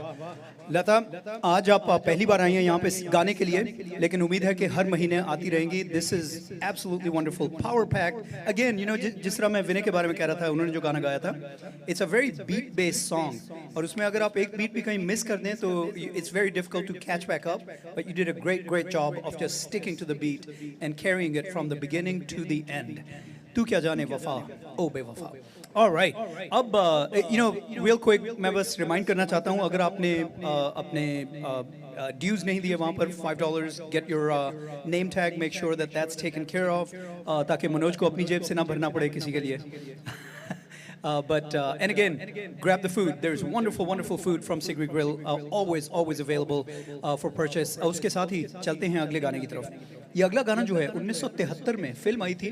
Speaker 2: लता, आज आप पहली बार आई हैं यहाँ पे गाने के लिए, लेकिन उम्मीद है कि हर महीने आती रहेंगी. This is absolutely wonderful, power pack. Again you know, जिस तरह मैं विनय के बारे में कह रहा था, उन्होंने जो गाना गाया था, it's a very beat based song, और उसमें अगर आप एक बीट भी कहीं मिस कर दें तो it's very difficult to catch back up, but you did a great job of just sticking to the beat and carrying it from the beginning to the end. तू क्या जाने वफा ओ बेवफा. ऑलराइट, अब यू नो रियल क्विक मैं बस remind करना चाहता हूँ, अगर आपने अपने ड्यूज नहीं दिए वहाँ पर $5, get your name tag, make sure that that's taken care of, ताकि मनोज को अपनी जेब से ना भरना पड़े किसी के लिए. But and again, grab the food. There is wonderful food from Sigrid Grill, always available for purchase. उसके साथ ही चलते हैं अगले गाने की तरफ. ये अगला गाना जो है 1973 में फिल्म आई थी.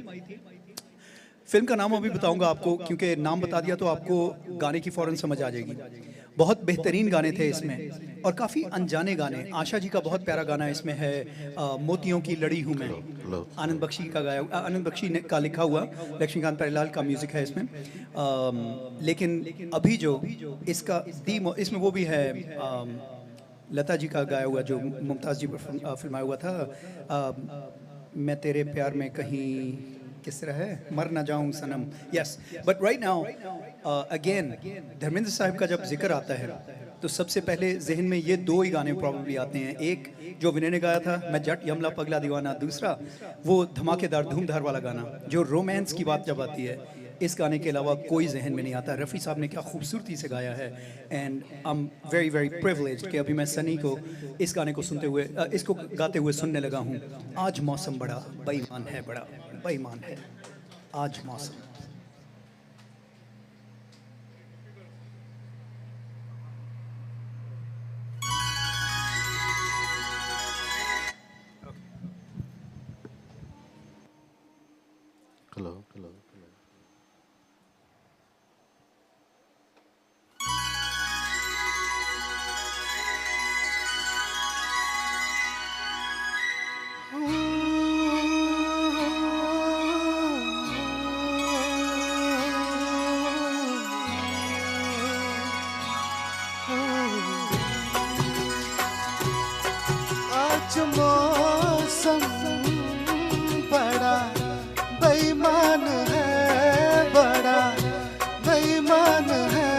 Speaker 2: फिल्म का नाम अभी बताऊंगा आपको, क्योंकि नाम बता दिया तो आपको गाने की फौरन समझ आ जाएगी. बहुत बेहतरीन गाने थे इसमें और काफ़ी अनजाने गाने. आशा जी का बहुत प्यारा गाना इसमें है, मोतियों की लड़ी हूँ मैं, आनंद बख्शी का गाया, आनंद बख्शी ने का लिखा हुआ, लक्ष्मीकांत प्यारेलाल का म्यूज़िक है इसमें. लेकिन अभी जो इसका इसमें वो भी है, लता जी का गाया हुआ, जो मुमताज़ जी पर फिल्माया हुआ था, मैं तेरे प्यार में कहीं किस तरह है, मर ना जाऊं सनम. Yes, but right now again Dharmendra साहब का जब जिक्र आता है तो सबसे पहले जहन में ये दो ही गाने प्रॉब्लली आते हैं. एक जो विनय ने गाया था, मैं जट यमला पगला दीवाना. दूसरा वो धमाकेदार धूमधार वाला गाना, जो रोमांस की बात जब आती है, इस गाने के अलावा कोई जहन में नहीं आता. रफ़ी साहब ने क्या खूबसूरती से गाया है, and I am very privileged कि अभी मैं सनी को इस गाने को सुनते हुए, इसको गाते हुए सुनने लगा हूँ. आज मौसम बड़ा बेईमान है, बड़ा बेईमान है आज मौसम.
Speaker 8: हेलो. आज मौसम बड़ा बेईमान है, बड़ा बेईमान है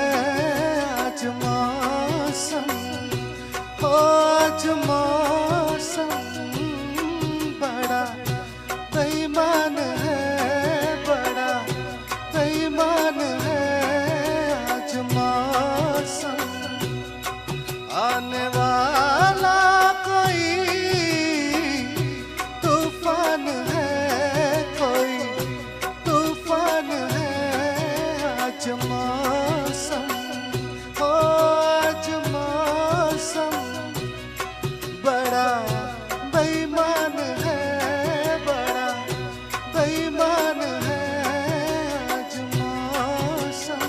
Speaker 8: आज मौसम. आज मौसम बड़ा बेईमान है, बड़ा बेईमान है आज मौसम. आने वाला कोई तूफान है, कोई तूफान है आज मौसम. आज मौसम बड़ा बेईमान है, बड़ा बेईमान है आज मौसम.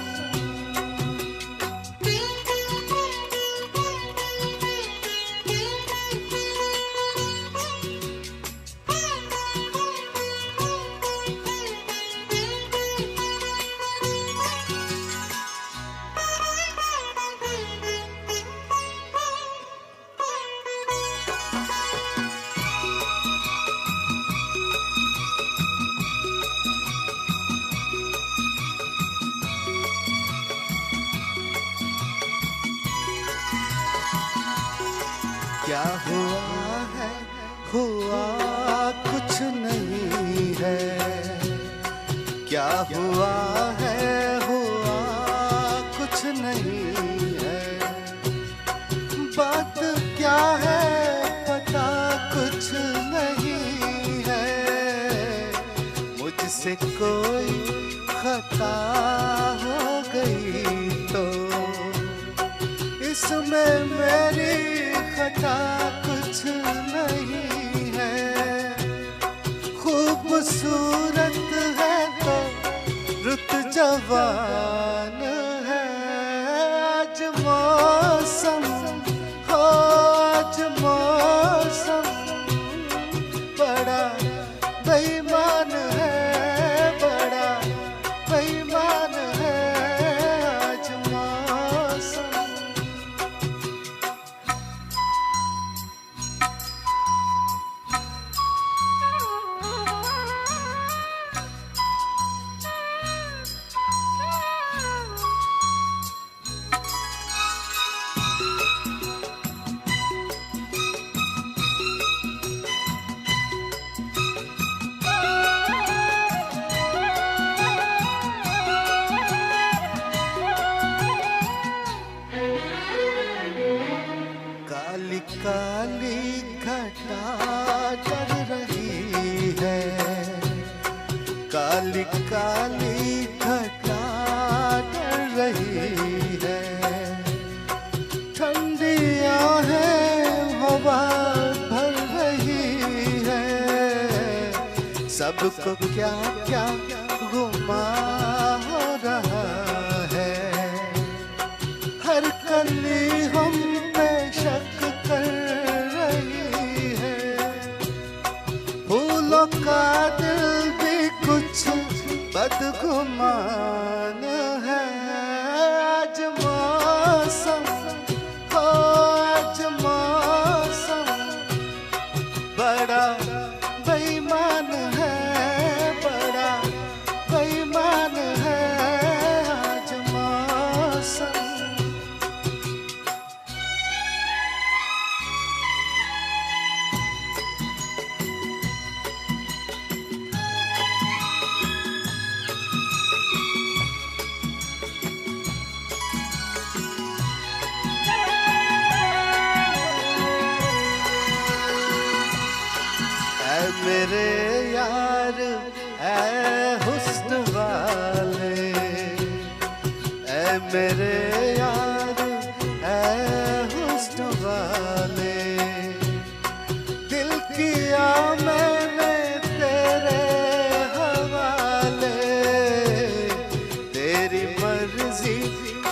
Speaker 8: क्या हुआ है, हुआ कुछ नहीं है. क्या हुआ है, हुआ कुछ नहीं है. बात क्या है पता कुछ नहीं है. मुझसे कोई खता हो गई तो इसमें मेरी खता कुछ नहीं है. खूबसूरत है तो रुत जवान है आज मौसम. हो आज मौसम बड़ा बेईमान है, बड़ा बेईमान है आज मौसम. काली घटा कर रही है, ठंडियां हैं हवा भर रही है, सबको क्या क्या गुमा हो रहा है, हर कली हम पे शक कर रही है, फूलों का दिल भी कुछ बदगुमान है, आज मौसम हो आज मौसम बड़ा बेईमान है, बड़ा बेईमान है आज मौसम। ऐ मेरे यार ऐ हुस्न वाले, ऐ मेरे यार ऐ हुस्न वाले, दिल किया मैंने तेरे हवाले, तेरी मर्जी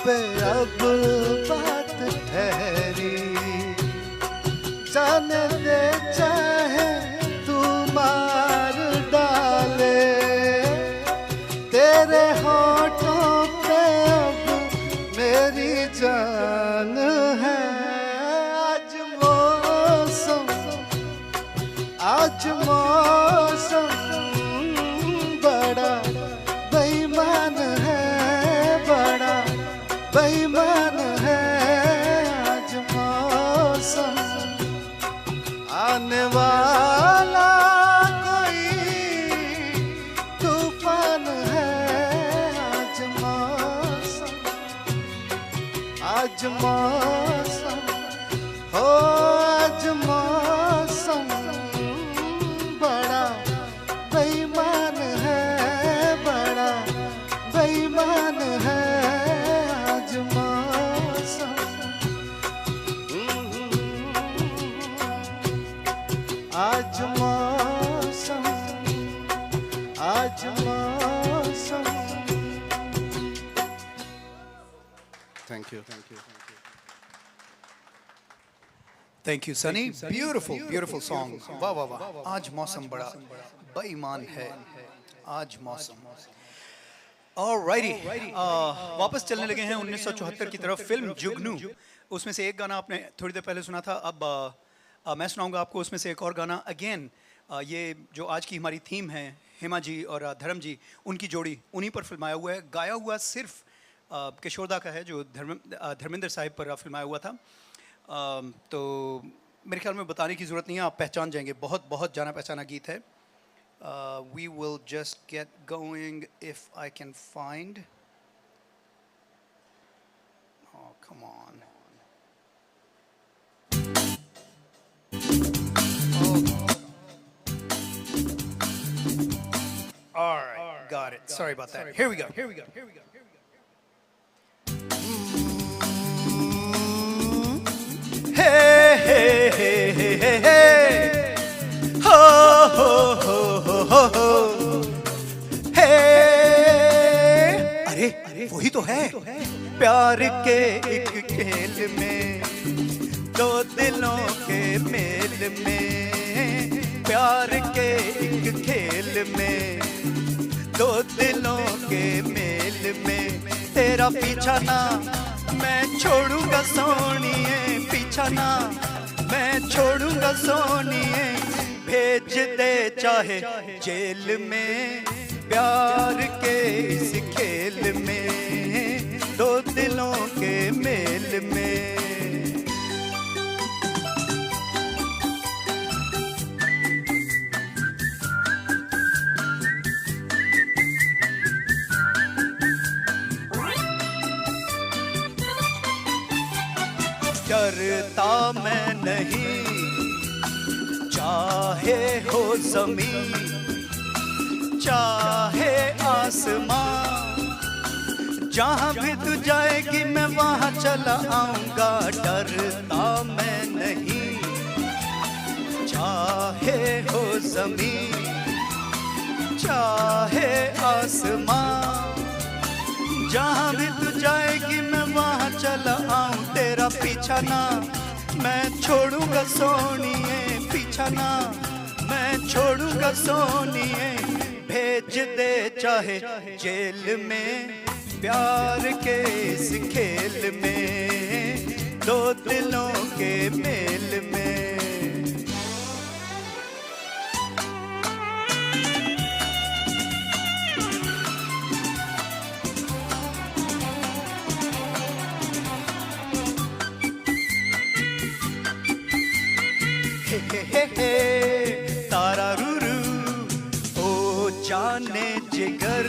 Speaker 8: पे अब बात ठहरी, जाने दे चाहे तू मार डाले, तेरे होठों पे अब मेरी जान है, आज मौसम बड़ा बेईमान है, बड़ा बेईमान है आज मौसम, आने वाला कोई तूफान है आज मौसम, आज मौसम हो आज मौसम बड़ा बेईमान है, बड़ा बेईमान है आज मौसम, आज मौसम आज मौसम। Thank you
Speaker 2: Thank you, Sunny. Beautiful, beautiful song. वाह वाह वाह. आज मौसम बड़ा बेईमान है. आज मौसम. Alrighty. वापस चलने लगे हैं 1974 की तरफ. फिल्म जुगनू. उसमें से एक गाना आपने थोड़ी देर पहले सुना था. अब मैं सुनाऊंगा आपको उसमें से एक और गाना. Again, ये जो आज की हमारी थीम है, हेमा जी और धर्म जी, उनकी जोड़ी, उन्हीं पर फिल्माया हुआ है. गाया हुआ सिर्फ किशोरदा का है, जो धर्मेंद्र साहिब पर फिल्माया हुआ था. तो मेरे ख्याल में बताने की ज़रूरत नहीं है, आप पहचान जाएंगे. बहुत बहुत जाना पहचाना गीत है. We will just get going if I can find. Oh, come on. All right, got it. Sorry about that. Here we go. Hey, hey, hey, hey, hey, hey. Ho, ho, ho, ho, ho, ho. Hey. अरे वही तो है. प्यार के एक खेल में, दो दिलों के मेल में. प्यार के एक खेल में, दो दिलों के मेल में. तेरा पीछा ना मैं छोड़ूंगा सोनिए, पीछा ना मैं छोड़ूंगा सोनिए. भेज दे चाहे जेल में, प्यार के इस खेल में, दो दिलों के मेल में. डरता मैं नहीं, चाहे हो ज़मीन,
Speaker 8: चाहे आसमां, जहां भी तू जाएगी मैं वहां चला आऊंगा, डरता मैं नहीं। चाहे हो जमीन चाहे आसमां, जहां भी तू जाएगी मैं वहां चला आऊं, तेरा पीछा ना मैं छोड़ूंगा सोनिए, पीछा ना मैं छोड़ूंगा सोनिए। भेज दे चाहे जेल में, प्यार के इस खेल में, दो दिलों के मेल में। तारा रूरू ओ जाने जिगर,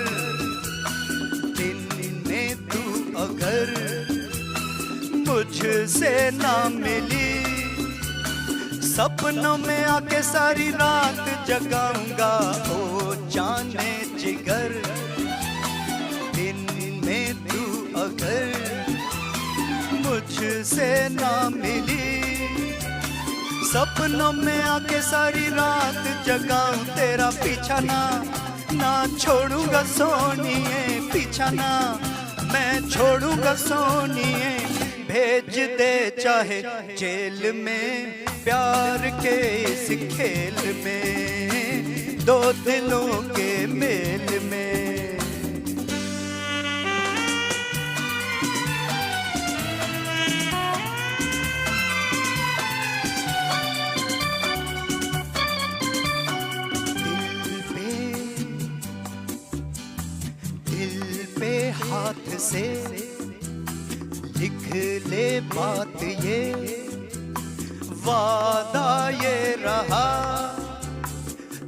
Speaker 8: दिन में तू अगर मुझसे ना मिली, सपनों में आके सारी रात जगाऊंगा। ओ जाने जिगर, दिन में तू अगर मुझसे ना मिली, सपनों में आके सारी रात जगाऊं, तेरा पीछा ना छोड़ूंगा सोनिए, पीछा ना मैं छोड़ूंगा सोनिए। भेज दे चाहे जेल में, प्यार के इस खेल में, दो दिलों के मेल में। हाथ से लिख ले बात ये, वादा ये रहा,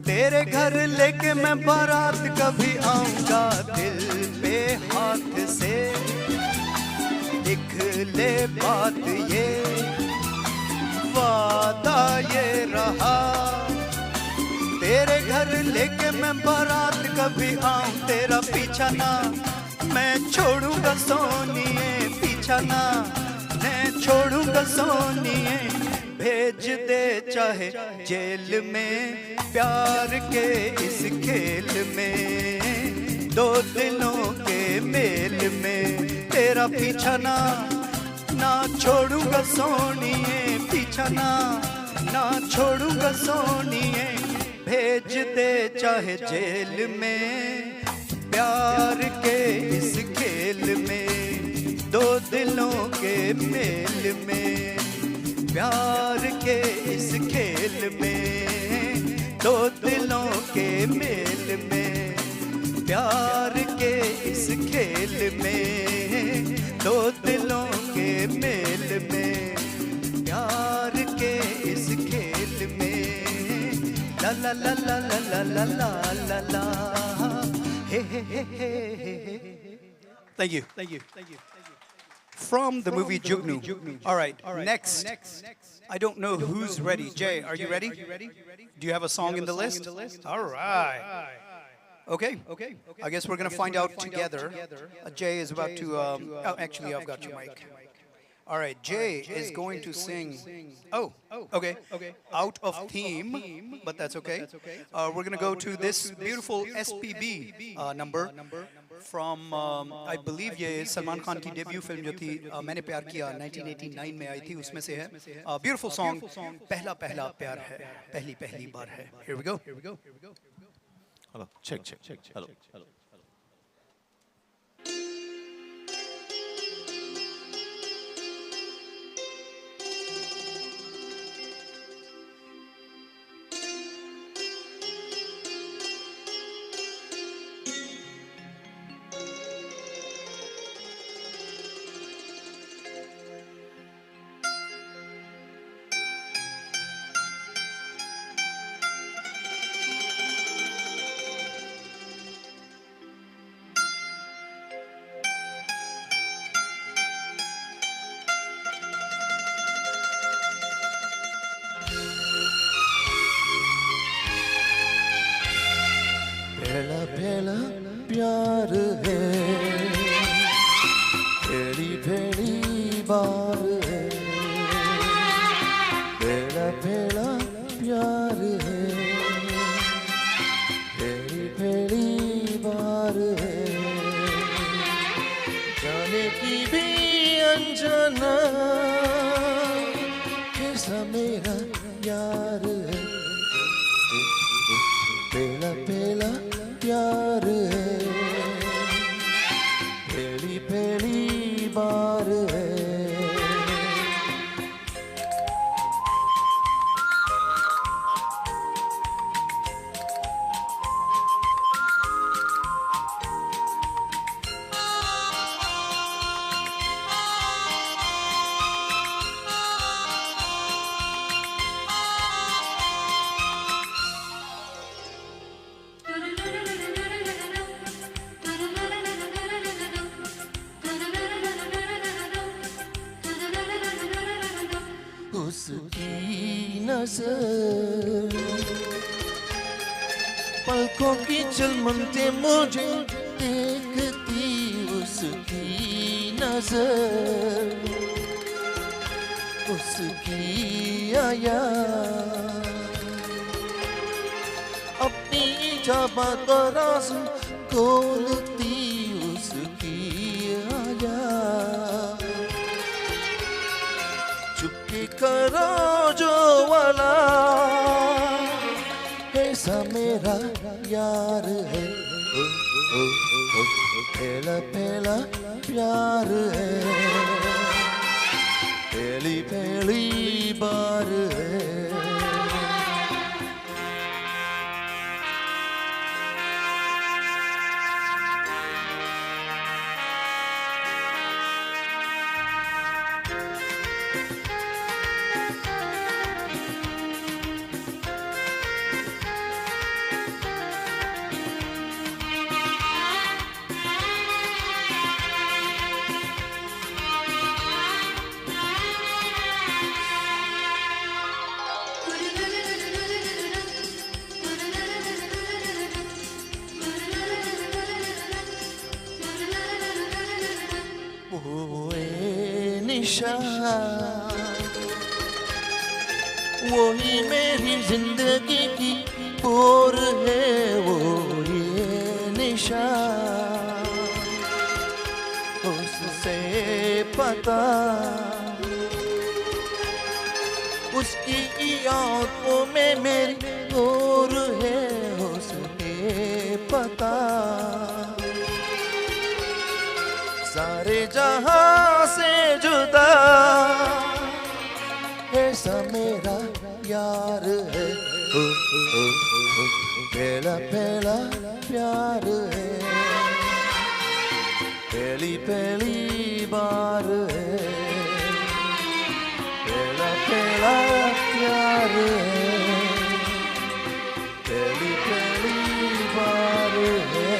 Speaker 8: तेरे घर लेके मैं बारात कभी आऊंगा। दिल पे हाथ से लिख ले बात ये, वादा ये रहा, तेरे घर लेके मैं बारात कभी आऊं, तेरा पीछा ना मैं छोड़ूंगा सोनिए, पीछा ना मैं छोड़ूंगा सोनिए। भेज दे चाहे जेल में, प्यार के इस खेल में, दो दिलों के मेल में, तेरा पीछा ना छोड़ूंगा सोनिए, पीछा ना छोड़ूंगा सोनिए। भेज दे चाहे जेल में, प्यार के इस खेल में, दो दिलों के मेल में, प्यार के इस खेल में, दो दिलों के मेल में, प्यार के इस खेल में, दो दिलों के मेल में, प्यार के इस खेल में, ला ला ला ला ला ला ला ला ला। Thank you. From the movie Jugnu. All right, next. I don't know who's ready. Jay, are you ready? Do you have a song in the list? All right. Okay. I guess we're going to find out together. Jay is about to... actually, I've got your mic. All right, Jay is going to sing. Oh, okay. Out of theme, but that's okay. We're going to go to this beautiful SPB number from, I believe ये सलमान खान की debut film जो थी मैंने प्यार किया 1989 में आई थी, उसमें से है. Beautiful song, पहला पहला प्यार है, पहली पहली बार है. Here we go.
Speaker 6: Hello, check. Hello. प्यार है, पहली पहली बार है, पहला पहला प्यार है, पहली पहली बार है, जाने की भी अनजाना कैसा मेरा यार है, पहला पहला प्यार है, पहली पहली बार है। उसकी नजर पलकों की चलमनते मुझे देखती, उसकी नजर उसकी आया अपनी जाबा तो राज खोलती, उसकी आया चुपके करो जो वाला ऐसा मेरा यार है, पहला पहला प्यार है, पहली पहली बार है। वही मेरी जिंदगी की बोर है, वो ये निशा उससे पता उसकी आंखों में मेरी और है, उसके पता सारे जहां से जुदा ऐसा मेरा यार है, पहला पहला प्यार है, पहली पहली बार है, पहला पहला प्यार है, पहली पहली बार है।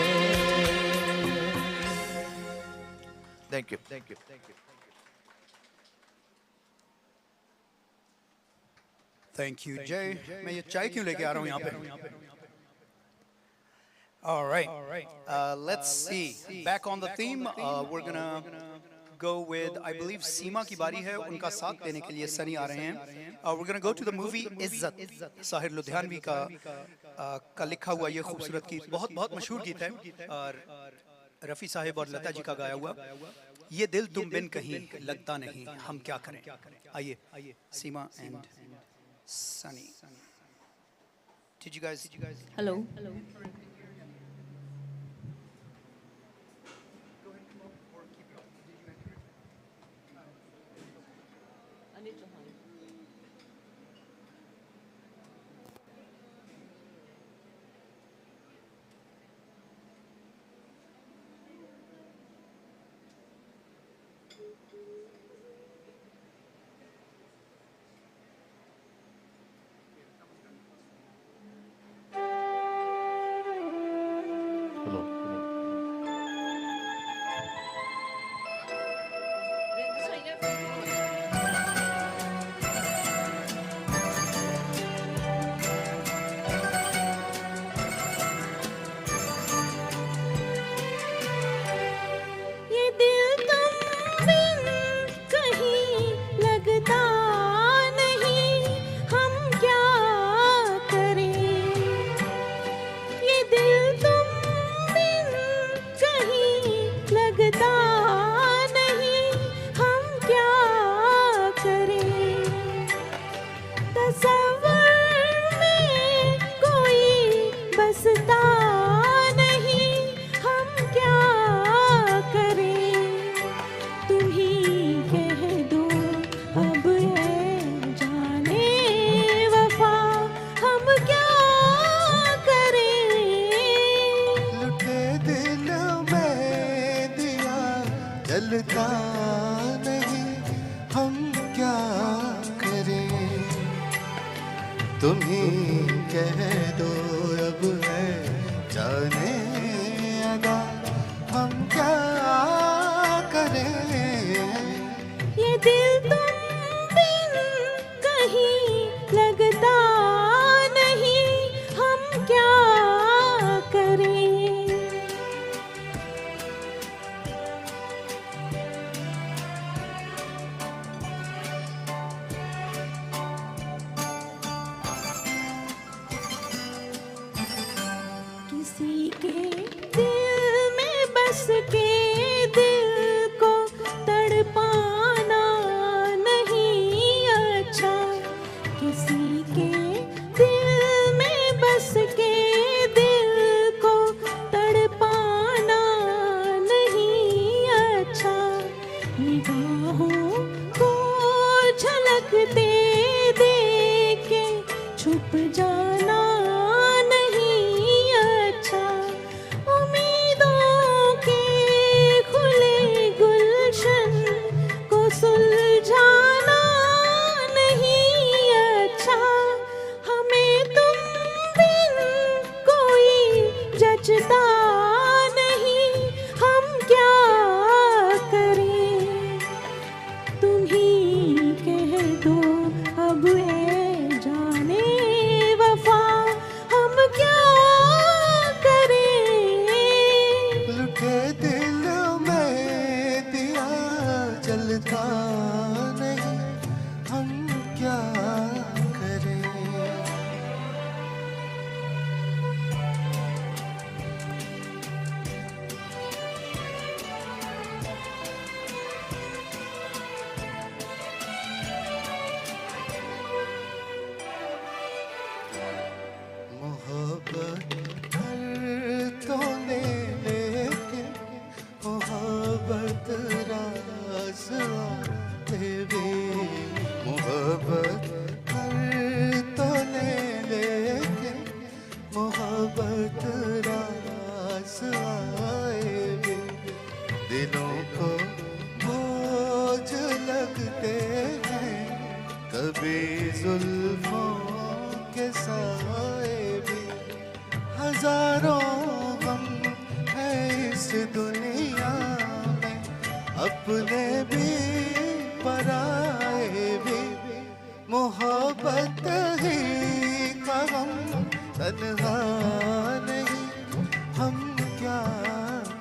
Speaker 6: Thank you. Thank you. Thank you.
Speaker 8: Thank you, Jay. मैं ये चाय क्यों लेके आ रहा हूँ यहाँ पे? All right. Let's see. Back on the theme. We're gonna go with, I believe, सीमा की बारी है. उनका साथ देने के लिए सनी आ रहे हैं. We're gonna go to the movie इज्जत. साहिर लुधियानवी का लिखा हुआ ये खूबसूरत गीत, बहुत मशहूर गीत है और रफ़ी साहिब और लता जी का गाया हुआ. ये दिल तुम बिन कहीं लगता नहीं, हम क्या करें. आइए, Seema and Sunny. Did you guys?
Speaker 9: Hello.
Speaker 5: लगता नहीं, हम क्या करें। तसव्वुर में कोई बसता नहीं, हम क्या करें। तुम ही कह दो अब है जाने वफा, हम क्या करें।
Speaker 6: लुटे दिल में दिया जलता नहीं, हम क्या करें। तुम ही कह दो अब है जाने अदा, हम क्या करें।
Speaker 5: ये दिल तुम बिन कहीं लगता नहीं, हम क्या करें। किसी के दिल में बस के दिल को तड़पाना नहीं अच्छा। किसी के दिल में बस के दिल को तड़पाना नहीं अच्छा। निगाहों को झलकते देख के छुप जाना नहीं अच्छा। उम्मीदों के खुले गुलशन को सुलझाना नहीं अच्छा। हमें तुम बिन कोई जचता नहीं, हम क्या करें। तुम ही कह दो अब है जाने वफा, हम क्या करें।
Speaker 6: लुटे दिल में दिया जलता नहीं, हम क्या करें। मोहब्बत हर तो ले लेके मोहब्बत रास आते भी। मोहब्बत हर तो ले लेके मोहब्बत रास आए भी। दिलों को बोझ लगते हैं कभी जुल्फों के साए भी। हजारों गम है इस दुनिया में, अपने भी पराए भी। मोहब्बत ही का गम तन्हा नहीं, हम क्या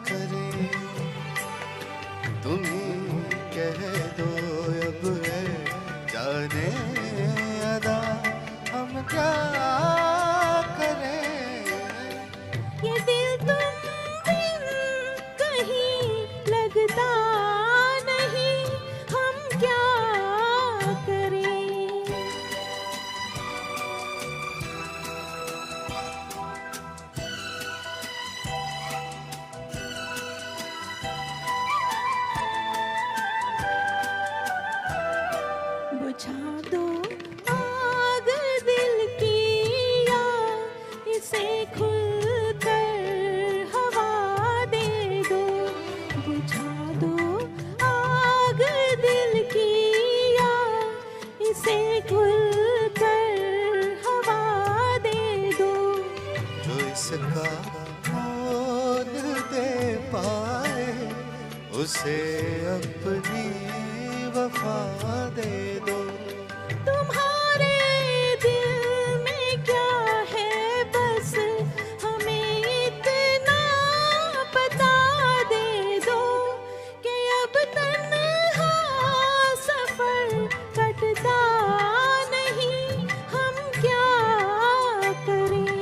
Speaker 6: करें। तुम ही कह दो अब है जाने अदा, हम क्या करें।
Speaker 5: ये दिल तुम बिन कहीं लगता नहीं, हम क्या करें। बुझा दो आग दिल की, या इसे खुलकर हवा दे दो। बुझा दो आग दिल की, या इसे खुलकर हवा दे दो।
Speaker 6: जो इसका मोल दे पाए उसे अपनी वफा दे दो।
Speaker 5: तुम्हारे दिल में क्या है बस हमें इतना बता दे दो, कि अब तन्हा सफर कटता नहीं, हम क्या करें।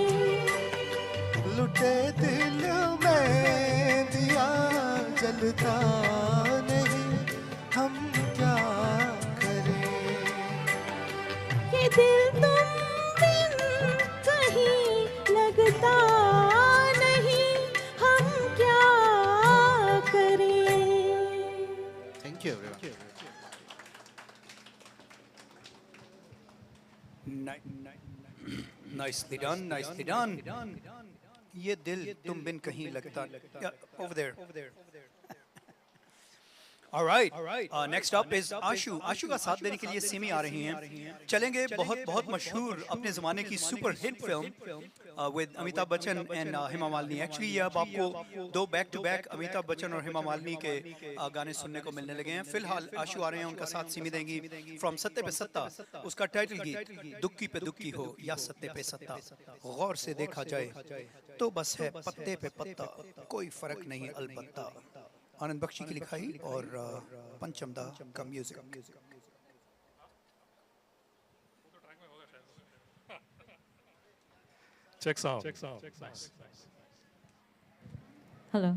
Speaker 6: लुटे दिल में दिया चलता नहीं, हम क्या करें।
Speaker 5: ये दिल तुम बिन कहीं लगता नहीं, हम क्या करें।
Speaker 6: Thank you everyone.
Speaker 8: Nicely done, nicely done. ये दिल तुम बिन कहीं लगता. Yeah, over there. All right. Next up is आशु. आशु का साथ देने के लिए सिमी आ रही हैं. चलेंगे बहुत मशहूर अपने ज़माने की super hit film with Amitabh Bachchan and Hema Malini. Actually ये अब आपको दो back to back Amitabh Bachchan और हेमा मालिनी के गाने सुनने को मिलने लगे हैं. फिलहाल आशु आ रहे हैं, उनका साथ सिमी देंगी. फ्रॉम सत्ते पे सत्ता, उसका टाइटल गीत दुक्की पे दुक्की हो या सत्ते पे सत्ता. गौर से देखा जाए तो बस है पत्ते पे पत्ता, कोई फर्क नहीं अलबत्ता. आनंद बख्शी की लिखाई और पंचम दा का music.
Speaker 9: Check sound. Nice.
Speaker 5: Hello.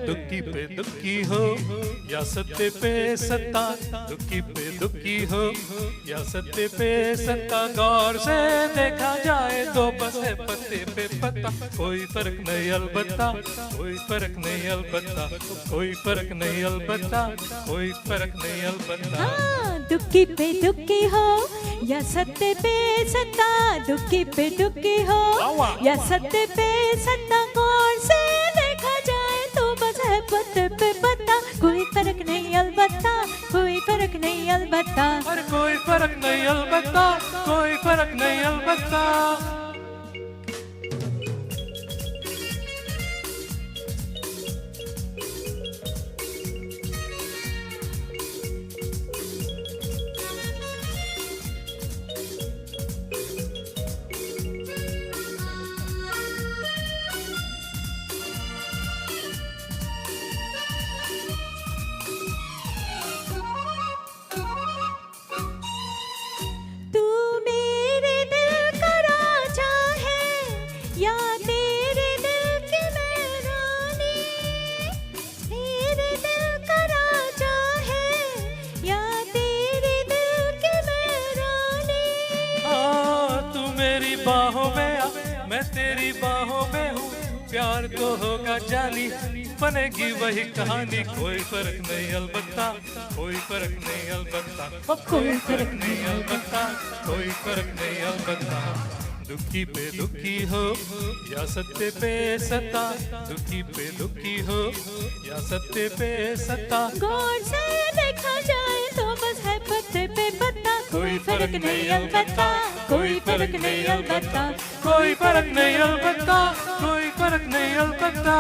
Speaker 9: दुक्की पे दुक्की हो या सत्ते पे सत्ता, दुक्की पे दुक्की हो या सत्ते पे सत्ता. गौर से देखा जाए तो बस है पत्ते पे पत्ता, कोई फर्क नहीं अलबत्ता, कोई फर्क नहीं अलबत्ता, कोई फर्क नहीं अलबत्ता, कोई फर्क नहीं अलबत्ता.
Speaker 5: हाँ, दुक्की पे दुक्की हो या सत्ते पे सत्ता, दुक्की पे दुक्की हो या सत्ते पे सत्ता. गौर से देखा जाए तो बस है पत्ते पे पत्ता, कोई फर्क नहीं अलबत्ता, कोई फर्क नहीं अलबत्ता.
Speaker 9: और कोई फर्क नहीं अलबत्ता, कोई फर्क नहीं अलबत्ता. प्यार तो होगा जानी, बनेगी वही कहानी. कोई फर्क नहीं अलबत्ता, कोई फर्क नहीं अलबत्ता, कोई फर्क नहीं अलबत्ता, कोई फर्क नहीं अलबत्ता. दुखी पे दुखी हो या सत्ते पे सत्ता, दुखी पे दुखी हो या सत्ते पे सत्ता.
Speaker 5: गौर से देखा जाए तो बस है पत्ते पे पत्ता, कोई फर्क नहीं अलबत्ता, कोई फर्क नहीं अलबत्ता,
Speaker 9: कोई फर्क नहीं अलबत्ता, कोई फर्क नहीं अलबत्ता.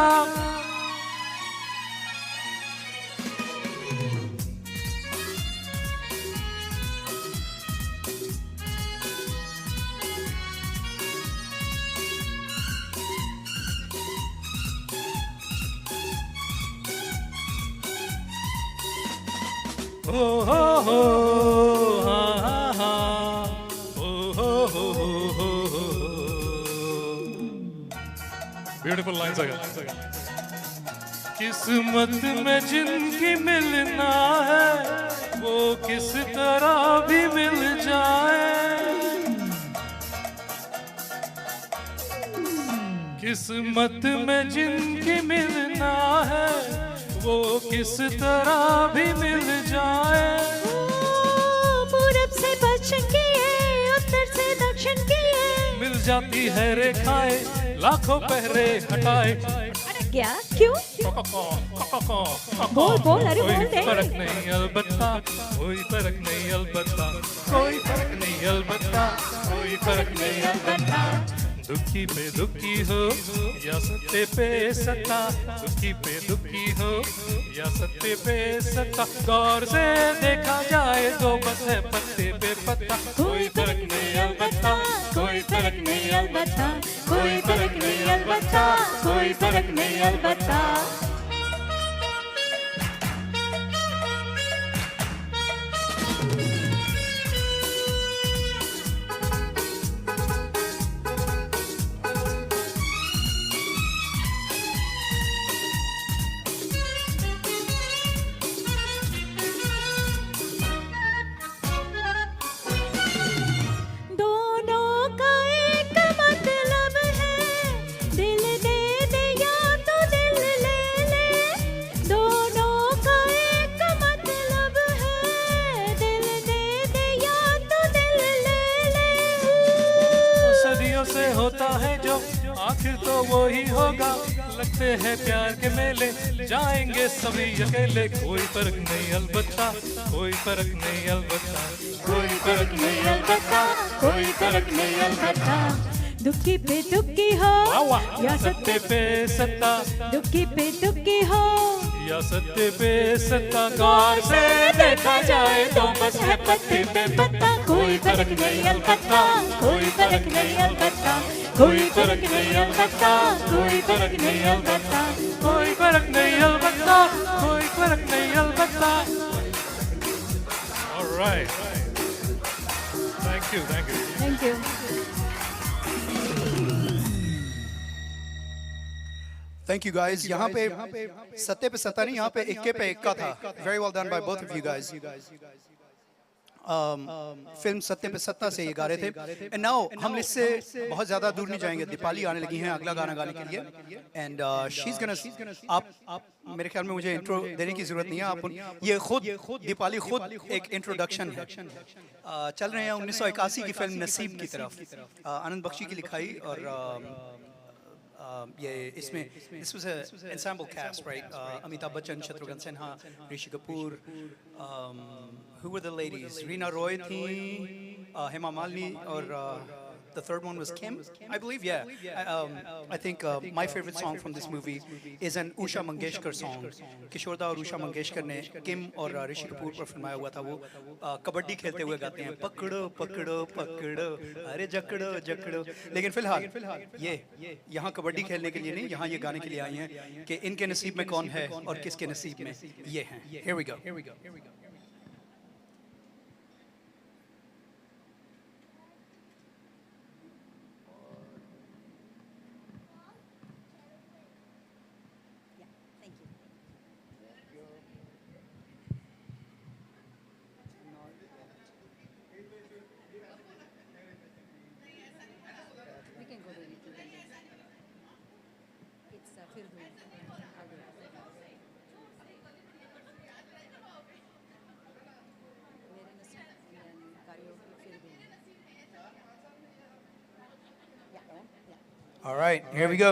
Speaker 9: Oh ho ho, ha ha ha, oh ho ho ho ho. Beautiful lines again. किस्मत में जिनकी मिलना है वो किस तरह भी मिल जाए. किस्मत में जिनकी मिलना है वो किस तरह भी मिल जाए।
Speaker 5: पूरब से पश्चिम की है, उत्तर से दक्षिण की है,
Speaker 9: मिल जाती है रेखाएं लाखों पहरे हटाए।
Speaker 5: अरे क्या क्यों? बोल बोल, अरे बोल दे।
Speaker 9: कोई फर्क नहीं अलबत्ता, कोई फर्क नहीं अलबत्ता, कोई फर्क नहीं अलबत्ता, कोई फर्क नहीं अलबत्ता। दुखी पे दुखी हो या सत्ते पे सत्ता, दुखी पे दुखी हो या सत्ते पे सत्ता, गौर से देखा जाए तो बस है पत्ते पे पत्ता। कोई फर्क नहीं अलबत्ता, कोई फर्क नहीं अलबत्ता, कोई फर्क नहीं अलबत्ता, कोई फर्क नहीं अलबत्ता। होता है जो आखिर तो वो ही होगा, लगते हैं प्यार के मेले जाएंगे सभी अकेले। कोई फर्क नहीं अलबत्ता, कोई फर्क नहीं अलबत्ता, कोई फर्क नहीं अलबत्ता, कोई फर्क नहीं अलबत्ता।
Speaker 5: दुखी पे दुखी हो
Speaker 9: या सत्ते पे सत्ता,
Speaker 5: दुखी पे दुखी हो
Speaker 9: या सत्ते पे सत्ता, गौर से देखा जाए तो बस है पत्ते पे पत्ता।
Speaker 5: कोई फर्क नहीं अलबत्ता, कोई फर्क नहीं अलबत्ता,
Speaker 9: कोई फर्क नहीं अलबत्ता, कोई फर्क नहीं अलबत्ता, कोई फर्क नहीं अलबत्ता, कोई फर्क नहीं अलबत्ता। All right. Thank you, thank you.
Speaker 5: Thank you.
Speaker 8: Thank you guys. यहाँ पे सत्ते पे सत्ता नहीं, यहाँ पे इक्के पे इक्का था. Very well done by both of you guys. Film सत्ते पे सत्ता से ये गा रहे थे. And now हम इससे बहुत ज़्यादा दूर नहीं जाएंगे. दीपाली आने लगी हैं अगला गाना गाने के लिए. And she's gonna आप मेरे ख्याल में मुझे इंट्रो देने की जरूरत नहीं है. आप ये खुद दीपाली खुद एक इंट्रोडक्शन है. चल रहे हैं 1981 की फिल्म नसीब की तरफ. आनंद बख्शी की लिखाई और ये इसमें this was an ensemble cast, right? Amitabh Bachchan, Shatrughan Sinha, Rishi Kapoor. Who were the ladies? Reena Roy थी, Hema Malini, और the third one was Kim, I believe. Yeah. I think my favorite song from this movie is an Usha Mangeshkar song. किशोर दा और उषा मंगेशकर ने किम और ऋषि कपूर पर फिल्माया हुआ था. वो कबड्डी खेलते हुए गाते हैं, पकड़ो पकड़ो पकड़ो अरे जकड़ो जकड़ो. लेकिन फिलहाल ये यहाँ कबड्डी खेलने के लिए नहीं, यहाँ ये गाने के लिए आई हैं कि इनके नसीब में कौन है और किसके नसीब में ये हैं. Here we go. All right, here we go.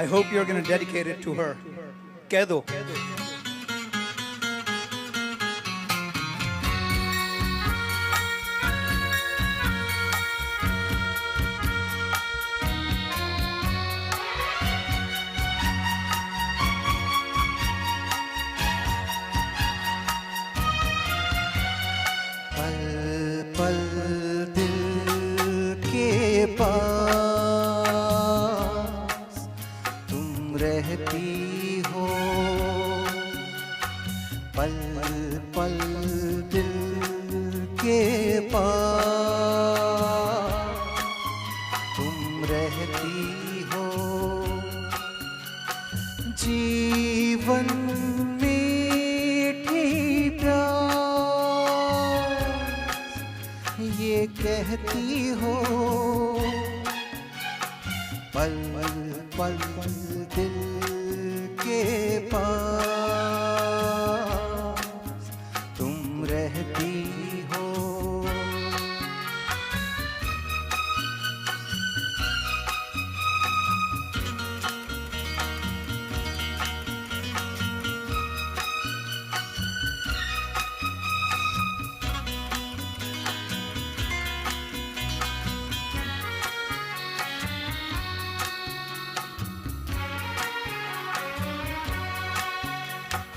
Speaker 8: I hope you're going to dedicate it to her. कह दो.
Speaker 6: पल पल दिल के पास तुम रहती हो, पल पल दिल के पास तुम रहती हो, जीवन मीठी प्यास ये कहती हो, पल पल दिल के पास तुम रहती हो।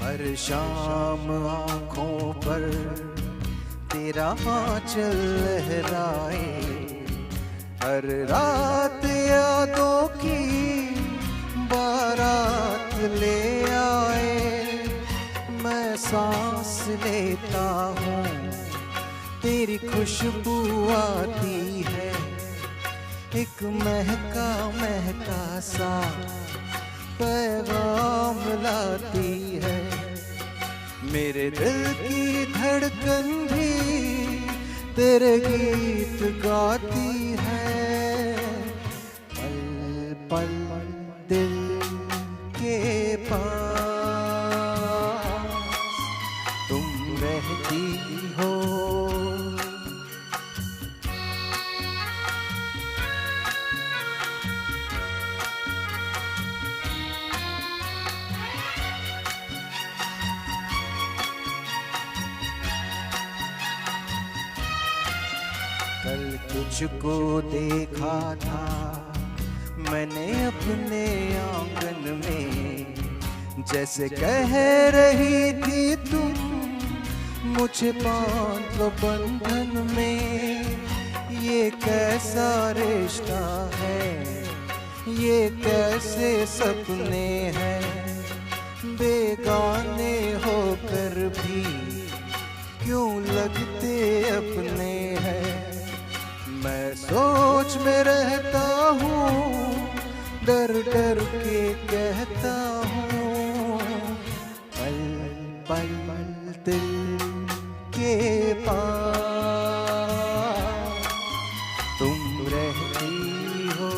Speaker 6: हर शाम आँखों पर तेरा आँचल लहराए, हर रात यादों की बारात ले आए। मैं सांस लेता हूँ तेरी खुशबू आती है, एक महका महका सा पैगाम लाती है। मेरे दिल की धड़कन भी तेरे गीत गाती है, पल पल दिल के पास तुम रहती हो। कल तुझको देखा था मैंने अपने आंगन में, जैसे कह रही थी तुम मुझे बांध लो बंधन में। ये कैसा रिश्ता है, ये कैसे सपने हैं, बेगाने होकर भी क्यों लगते अपने हैं। मैं सोच में रहता हूँ, डर डर के कहता हूँ, पल पल दिल के पास तुम रहती हो।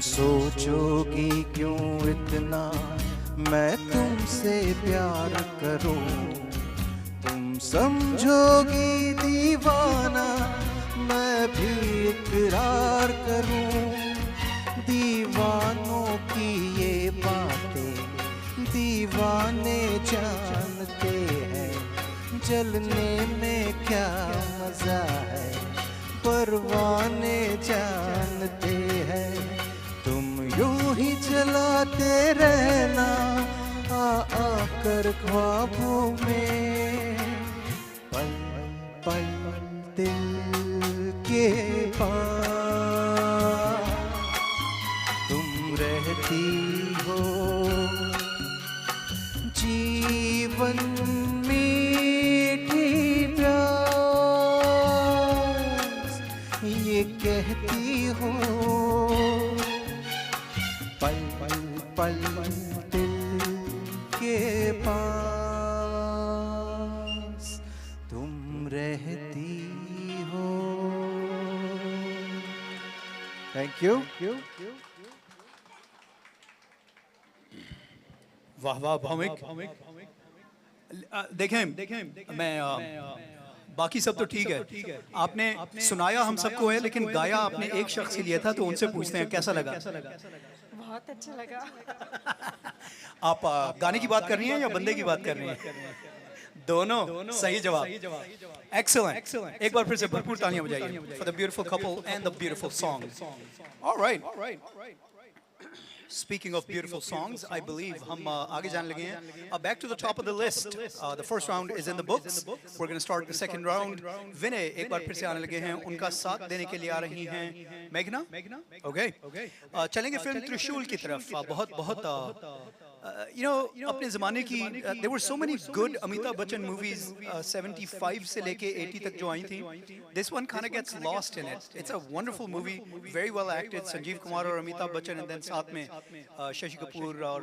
Speaker 6: सोचोगी क्यों इतना मैं तुमसे प्यार करूं, तुम समझोगी दीवाना मैं भी इकरार करूं। दीवानों की ये बातें दीवाने जानते हैं, जलने में क्या मजा है परवाने जानते हैं। तुम यूं ही चलाते रहना आकर ख्वाबों में, पल पल दिल के पास तुम रहती हो। जीवन मीठी प्यास ये कहती हो, पल पल पल दिल के पास रहती हो। Thank you.
Speaker 8: वाह वाह भौमिक। देखें मैं बाकी सब तो ठीक है, आपने सुनाया हम सबको है, लेकिन गाया आपने एक शख्स के लिए था, तो उनसे पूछते हैं कैसा लगा।
Speaker 4: बहुत अच्छा लगा।
Speaker 8: आप गाने की बात कर रही हैं या बंदे की बात कर रही हैं? दोनों सही जवाब। एक्सीलेंट। एक बार फिर से भरपूर तालियां बजाइए for the beautiful couple and the beautiful song. Alright, Speaking of beautiful songs, I believe हम आगे जाने लगे हैं. Back to the top of the list. The first round is in the books. We're going to start the second round. विनय एक बार फिर से आने लगे हैं. उनका साथ देने के लिए आ रही हैं मेघना. Okay. चलेंगे फिल्म त्रिशूल की तरफ. बहुत you know अपने ज़माने की there were so many good Amitabh Bachchan movies 75 से लेके 80 तक जो आई थी. This one kind of gets lost in it. It's a wonderful movie, very well acted. Sanjeev Kumar और Amitabh Bachchan, and then साथ में शशि कपूर और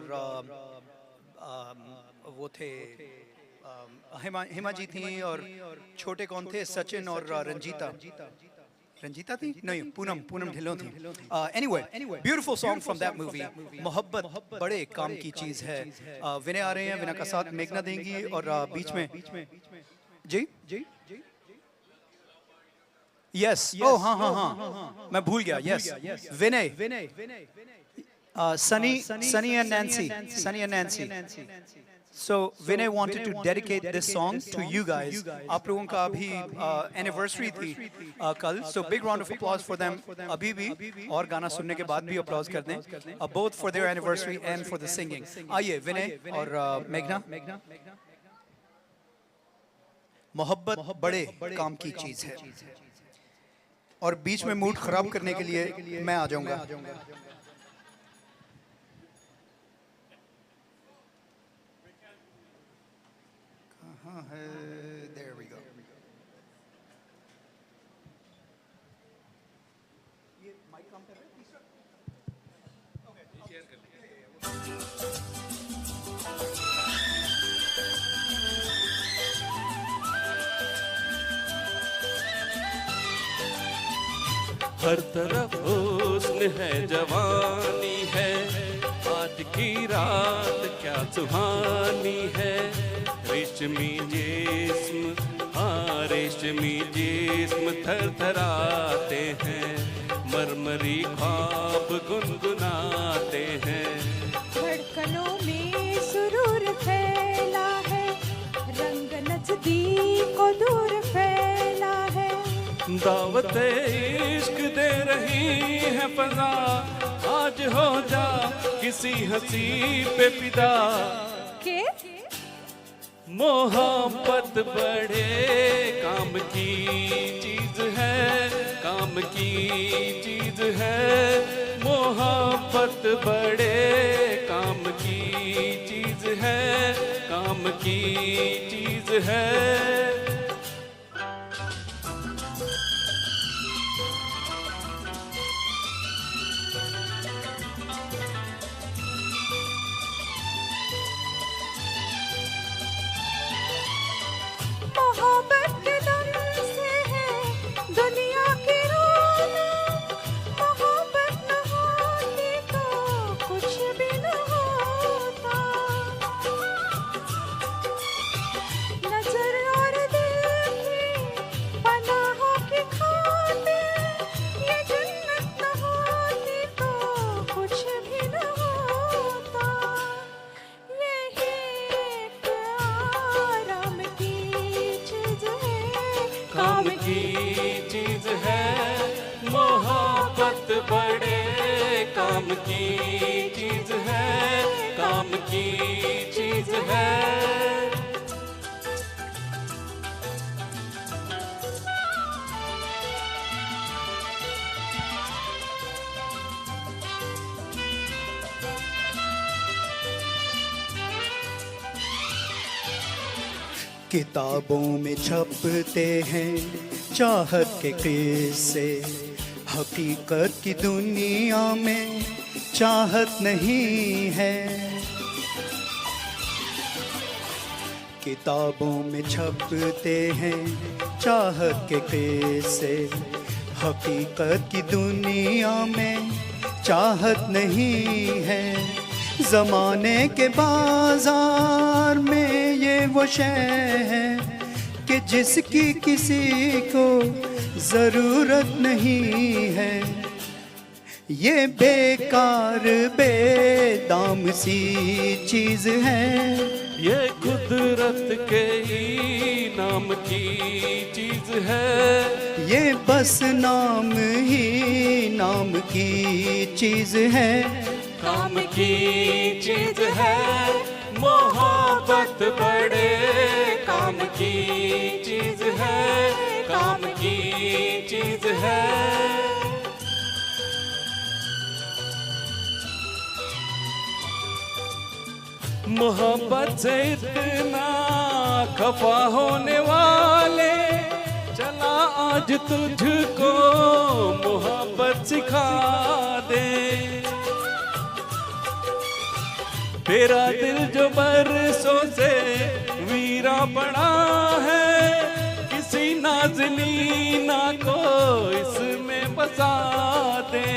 Speaker 8: वो थे हिमा जी थी, और छोटे कौन थे, सचिन और रंजीता थी नहीं, पूनम ढिल्लों थी. Anyway, beautiful song from that movie. मोहब्बत बड़े काम की चीज है. विनय आ रहे हैं, विनय का साथ मेघना देंगी, और बीच में जी यस हाँ मैं भूल गया. Yes Vinay, Sunny and Nancy. So Vinay wanted to dedicate this song to you guys. आप लोगों का अभी anniversary थी कल. So big round of applause for them. अभी भी और गाना सुनने के बाद भी applause कर दें. Both for their anniversary and for the singing. आइए विनय और मेघना. मोहब्बत बड़े काम की चीज है. और बीच में मूड खराब करने के लिए मैं आ जाऊंगा. There we go.
Speaker 3: हर तरफ हुस्न है, जवानी है, आज की रात क्या सुहानी है. रेशमी जिस्म, हाँ रेशमी जिस्म थरथराते हैं, मरमरी ख्वाब गुनगुनाते हैं.
Speaker 4: धड़कनों में सुरूर फैला है, रंग नजदीक और दूर फैला है.
Speaker 3: दावत इश्क दे रही है फजा, आज हो जा किसी हंसी पे फिदा.
Speaker 4: के
Speaker 3: मोहब्बत बड़े काम की चीज है, काम की चीज है. मोहब्बत बड़े काम की चीज है, काम की चीज है.
Speaker 4: मोहब्बत के दम से है दुनिया की रोना, मोहब्बत न होती तो कुछ भी न होता. नजर और दिल की पनाहों की खातिर ये जन्नत न होती तो कुछ भी न होता. यही एक आराम की
Speaker 3: काम की चीज है. मोहब्बत बड़े काम की चीज है, काम की चीज है.
Speaker 8: किताबों में छपते हैं चाहत के किस्से, हकीकत की दुनिया में चाहत नहीं है. किताबों में छपते हैं चाहत के किस्से, हकीकत की दुनिया में चाहत नहीं है। ज़माने के बाजार में ये वो शय है कि जिसकी किसी को ज़रूरत नहीं है। ये बेकार बेदाम सी चीज़ है,
Speaker 3: ये कुदरत के नाम की चीज है।
Speaker 8: ये बस नाम ही नाम की चीज़ है।
Speaker 3: काम की चीज है मोहब्बत, बड़े काम की चीज है, काम की चीज है। मोहब्बत से इतना खफा होने वाले, चला आज तुझको मोहब्बत सिखा दे। तेरा दिल जो बरसों से वीरा पड़ा है, किसी नाज़नीना को इसमें बसा दे।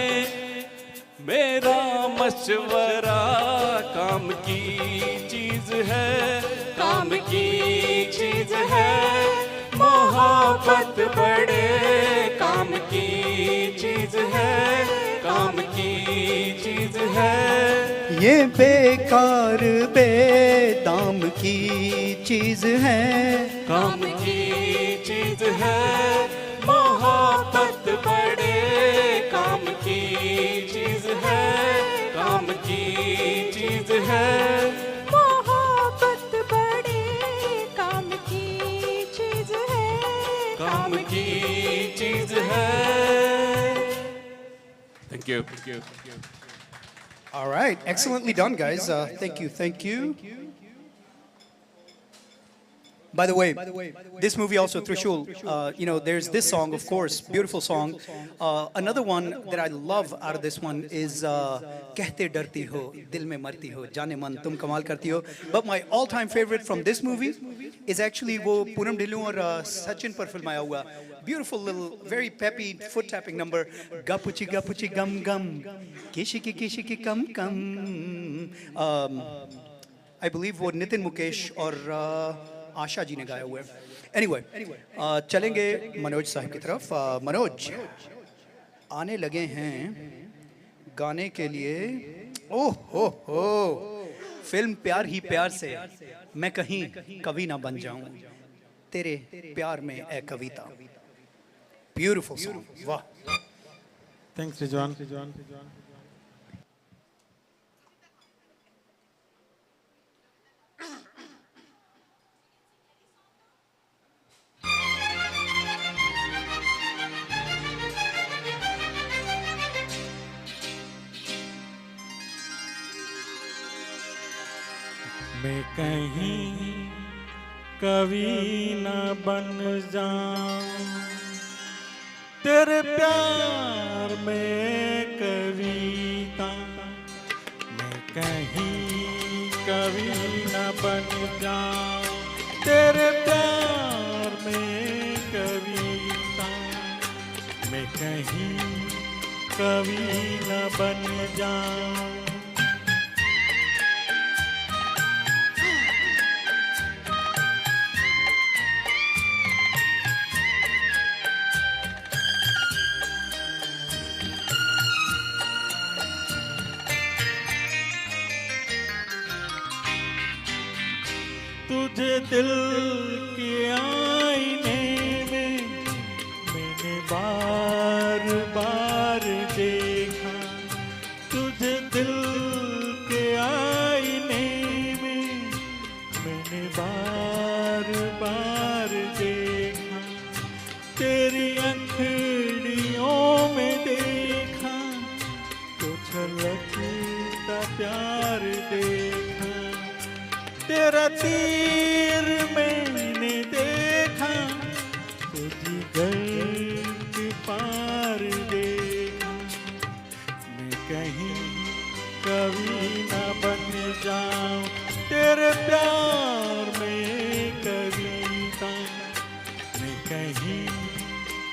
Speaker 3: मेरा मशवरा काम की चीज है, काम की चीज है। मोहब्बत बड़े काम की चीज है, काम की चीज है।
Speaker 8: ये बेकार बेदाम की चीज़ है,
Speaker 3: काम की चीज है। मोहब्बत बड़े काम की चीज है, काम की चीज है।
Speaker 4: मोहब्बत बड़े काम की चीज है,
Speaker 3: काम की चीज है। Thank you.
Speaker 8: All right, excellently done, guys. Thank you, thank you. By the way, this movie also, Trishul, you know, there's this song, of course, beautiful song. Another one that I love out of this one is Kehte Darti Ho, Dil Mein Marti Ho, Jaane Man Tum Kamal Karti Ho. But my all-time favorite from this movie is actually wo Poonam Dhillon aur Sachin par filmaya hua. Beautiful little, very peppy foot tapping number. Gapuchi gum gum, kishi ki kam kam. I believe वो नितिन मुकेश और आशा जी ने गाया हुआ है। Anyway, चलेंगे मनोज साहब की तरफ। मनोज आने लगे हैं गाने के लिए। ओह हो, फिल्म प्यार ही प्यार से मैं कहीं कवि ना बन जाऊं, तेरे प्यार में ए कविता। ब्यूटीफुल सॉन्ग, वाह।
Speaker 1: थैंक्स रिजवान। मैं कहीं कवि न बन जाऊं, तेरे प्यार में कविता। मैं कहीं कवि न बन जाऊं, तेरे प्यार में कविता। मैं कहीं कवि न बन जाऊं। तुझे दिल के आईने में मैंने बार बार देखा। तुझे दिल के आईने में मैंने बार बार देखा। तेरी अंखड़ियों में देखा तो छलकता प्यार देखा। तेरा तीर मैंने देखा तो जिगर के पार देखा। मैं कहीं कभी न बन जाऊं, तेरे प्यार में कहीं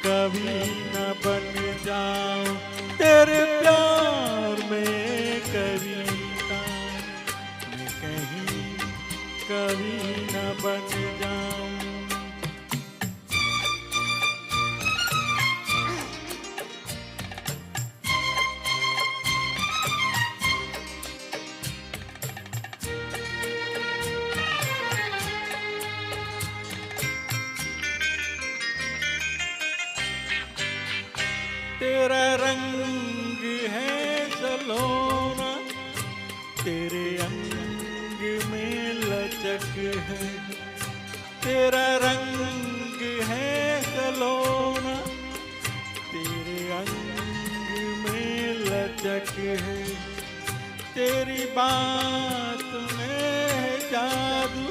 Speaker 1: कभी न बन जाऊं तेरे प्यार में कविता, मैं कहीं कभी न बन जाऊं। तेरा रंग है सलोना, तेरे अंग में लचक है। तेरा रंग है सलोना, तेरे अंग में लचक है। तेरी बात में है जादू,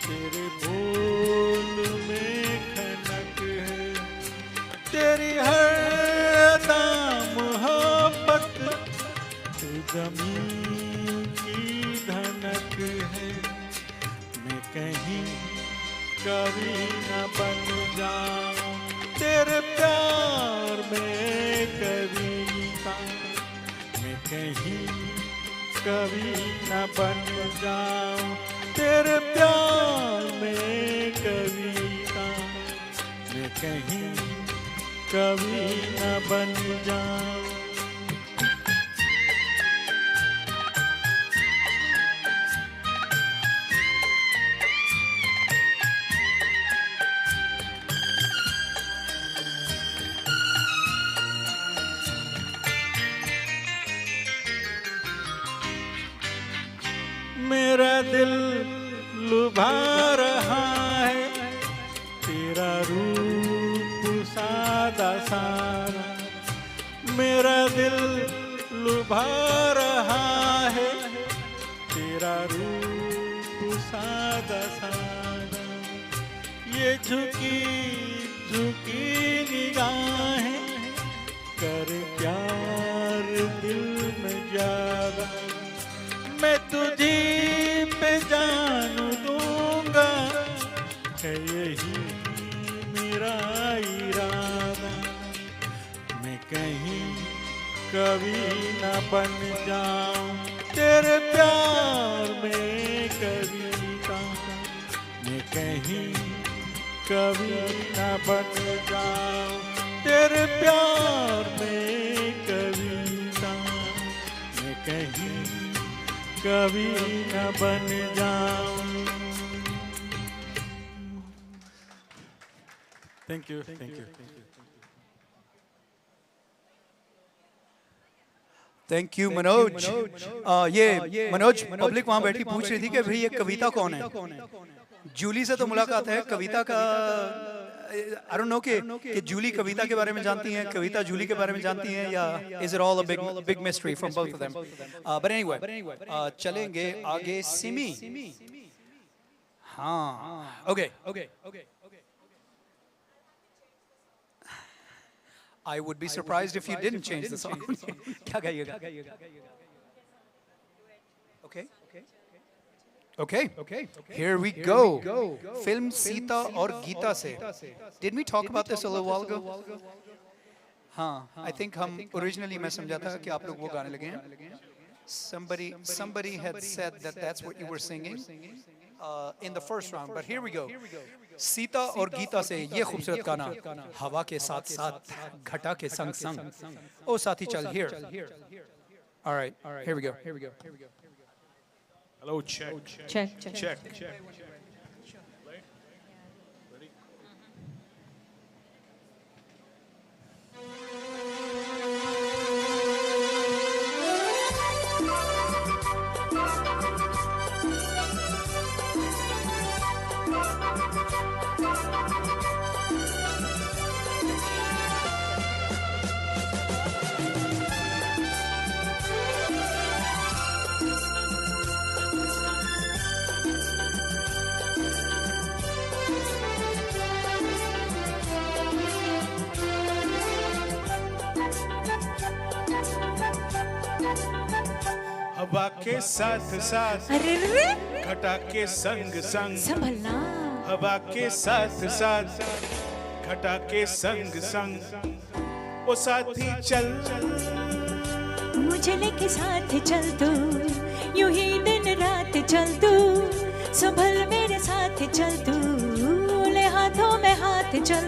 Speaker 1: तेरे बोल में खनक है। तेरी हर मोहब्बत ज़मीन की धनक है। मैं कहीं कभी न बन जाऊं तेरे प्यार में कविता, मैं कहीं कभी न बन जाऊं तेरे प्यार में कविता, मैं कहीं कभी न बन जाऊं। मेरा दिल लुभा रहा है तेरा रूप सादा सारा, मेरा दिल लुभा रहा है तेरा रूप सादा सादा। ये झुकी झुकी निगाहें कर प्यार दिल में ज्यादा। मैं तुझी पे जान दूंगा है यही मेरा इरादा। मैं कहीं कभी न बन जाऊं तेरे प्यार में कविता, मैं कहीं कभी न बन जाऊं तेरे प्यार में कविता, मैं कहीं कभी न बन जाऊं। Thank you, thank you,
Speaker 8: thank you Manoj. ये मनोज, पब्लिक वहां बैठी पूछ रही थी कि भाई ये कविता कौन है। जूली से तो मुलाकात है, कविता का आई डोंट नो कि जूली कविता के बारे में जानती हैं, कविता जूली के बारे में जानती हैं, या is it all a big mystery from both of them. But anyway चलेंगे आगे। सिमी, हाँ okay. I would be surprised if you didn't change the song. क्या गाइएगा? Okay. Here we go. Film Sita और गीता से. Did we talk about this a little while ago? हाँ, I think हम originally मैं समझा था कि आप लोग वो गाने लगे हैं. Somebody had said that that's what you were singing in the first round, but here we go. Sita और गीता से ये खूबसूरत गाना, हवा के साथ साथ घटा के संग संग, ओ साथी चल here. All right, here we go.
Speaker 9: Hello, check.
Speaker 5: check.
Speaker 9: हवा के साथ साथ,
Speaker 5: अरे रे,
Speaker 9: घटा के संग संग,
Speaker 5: संभलना।
Speaker 9: हवा के साथ साथ
Speaker 10: घटा के संग संग ओ साथी चल
Speaker 5: मुझे लेके साथ चल तू, यूं ही दिन रात चल तू, संभल मेरे साथ चल तू, ले हाथों में हाथ चल तू।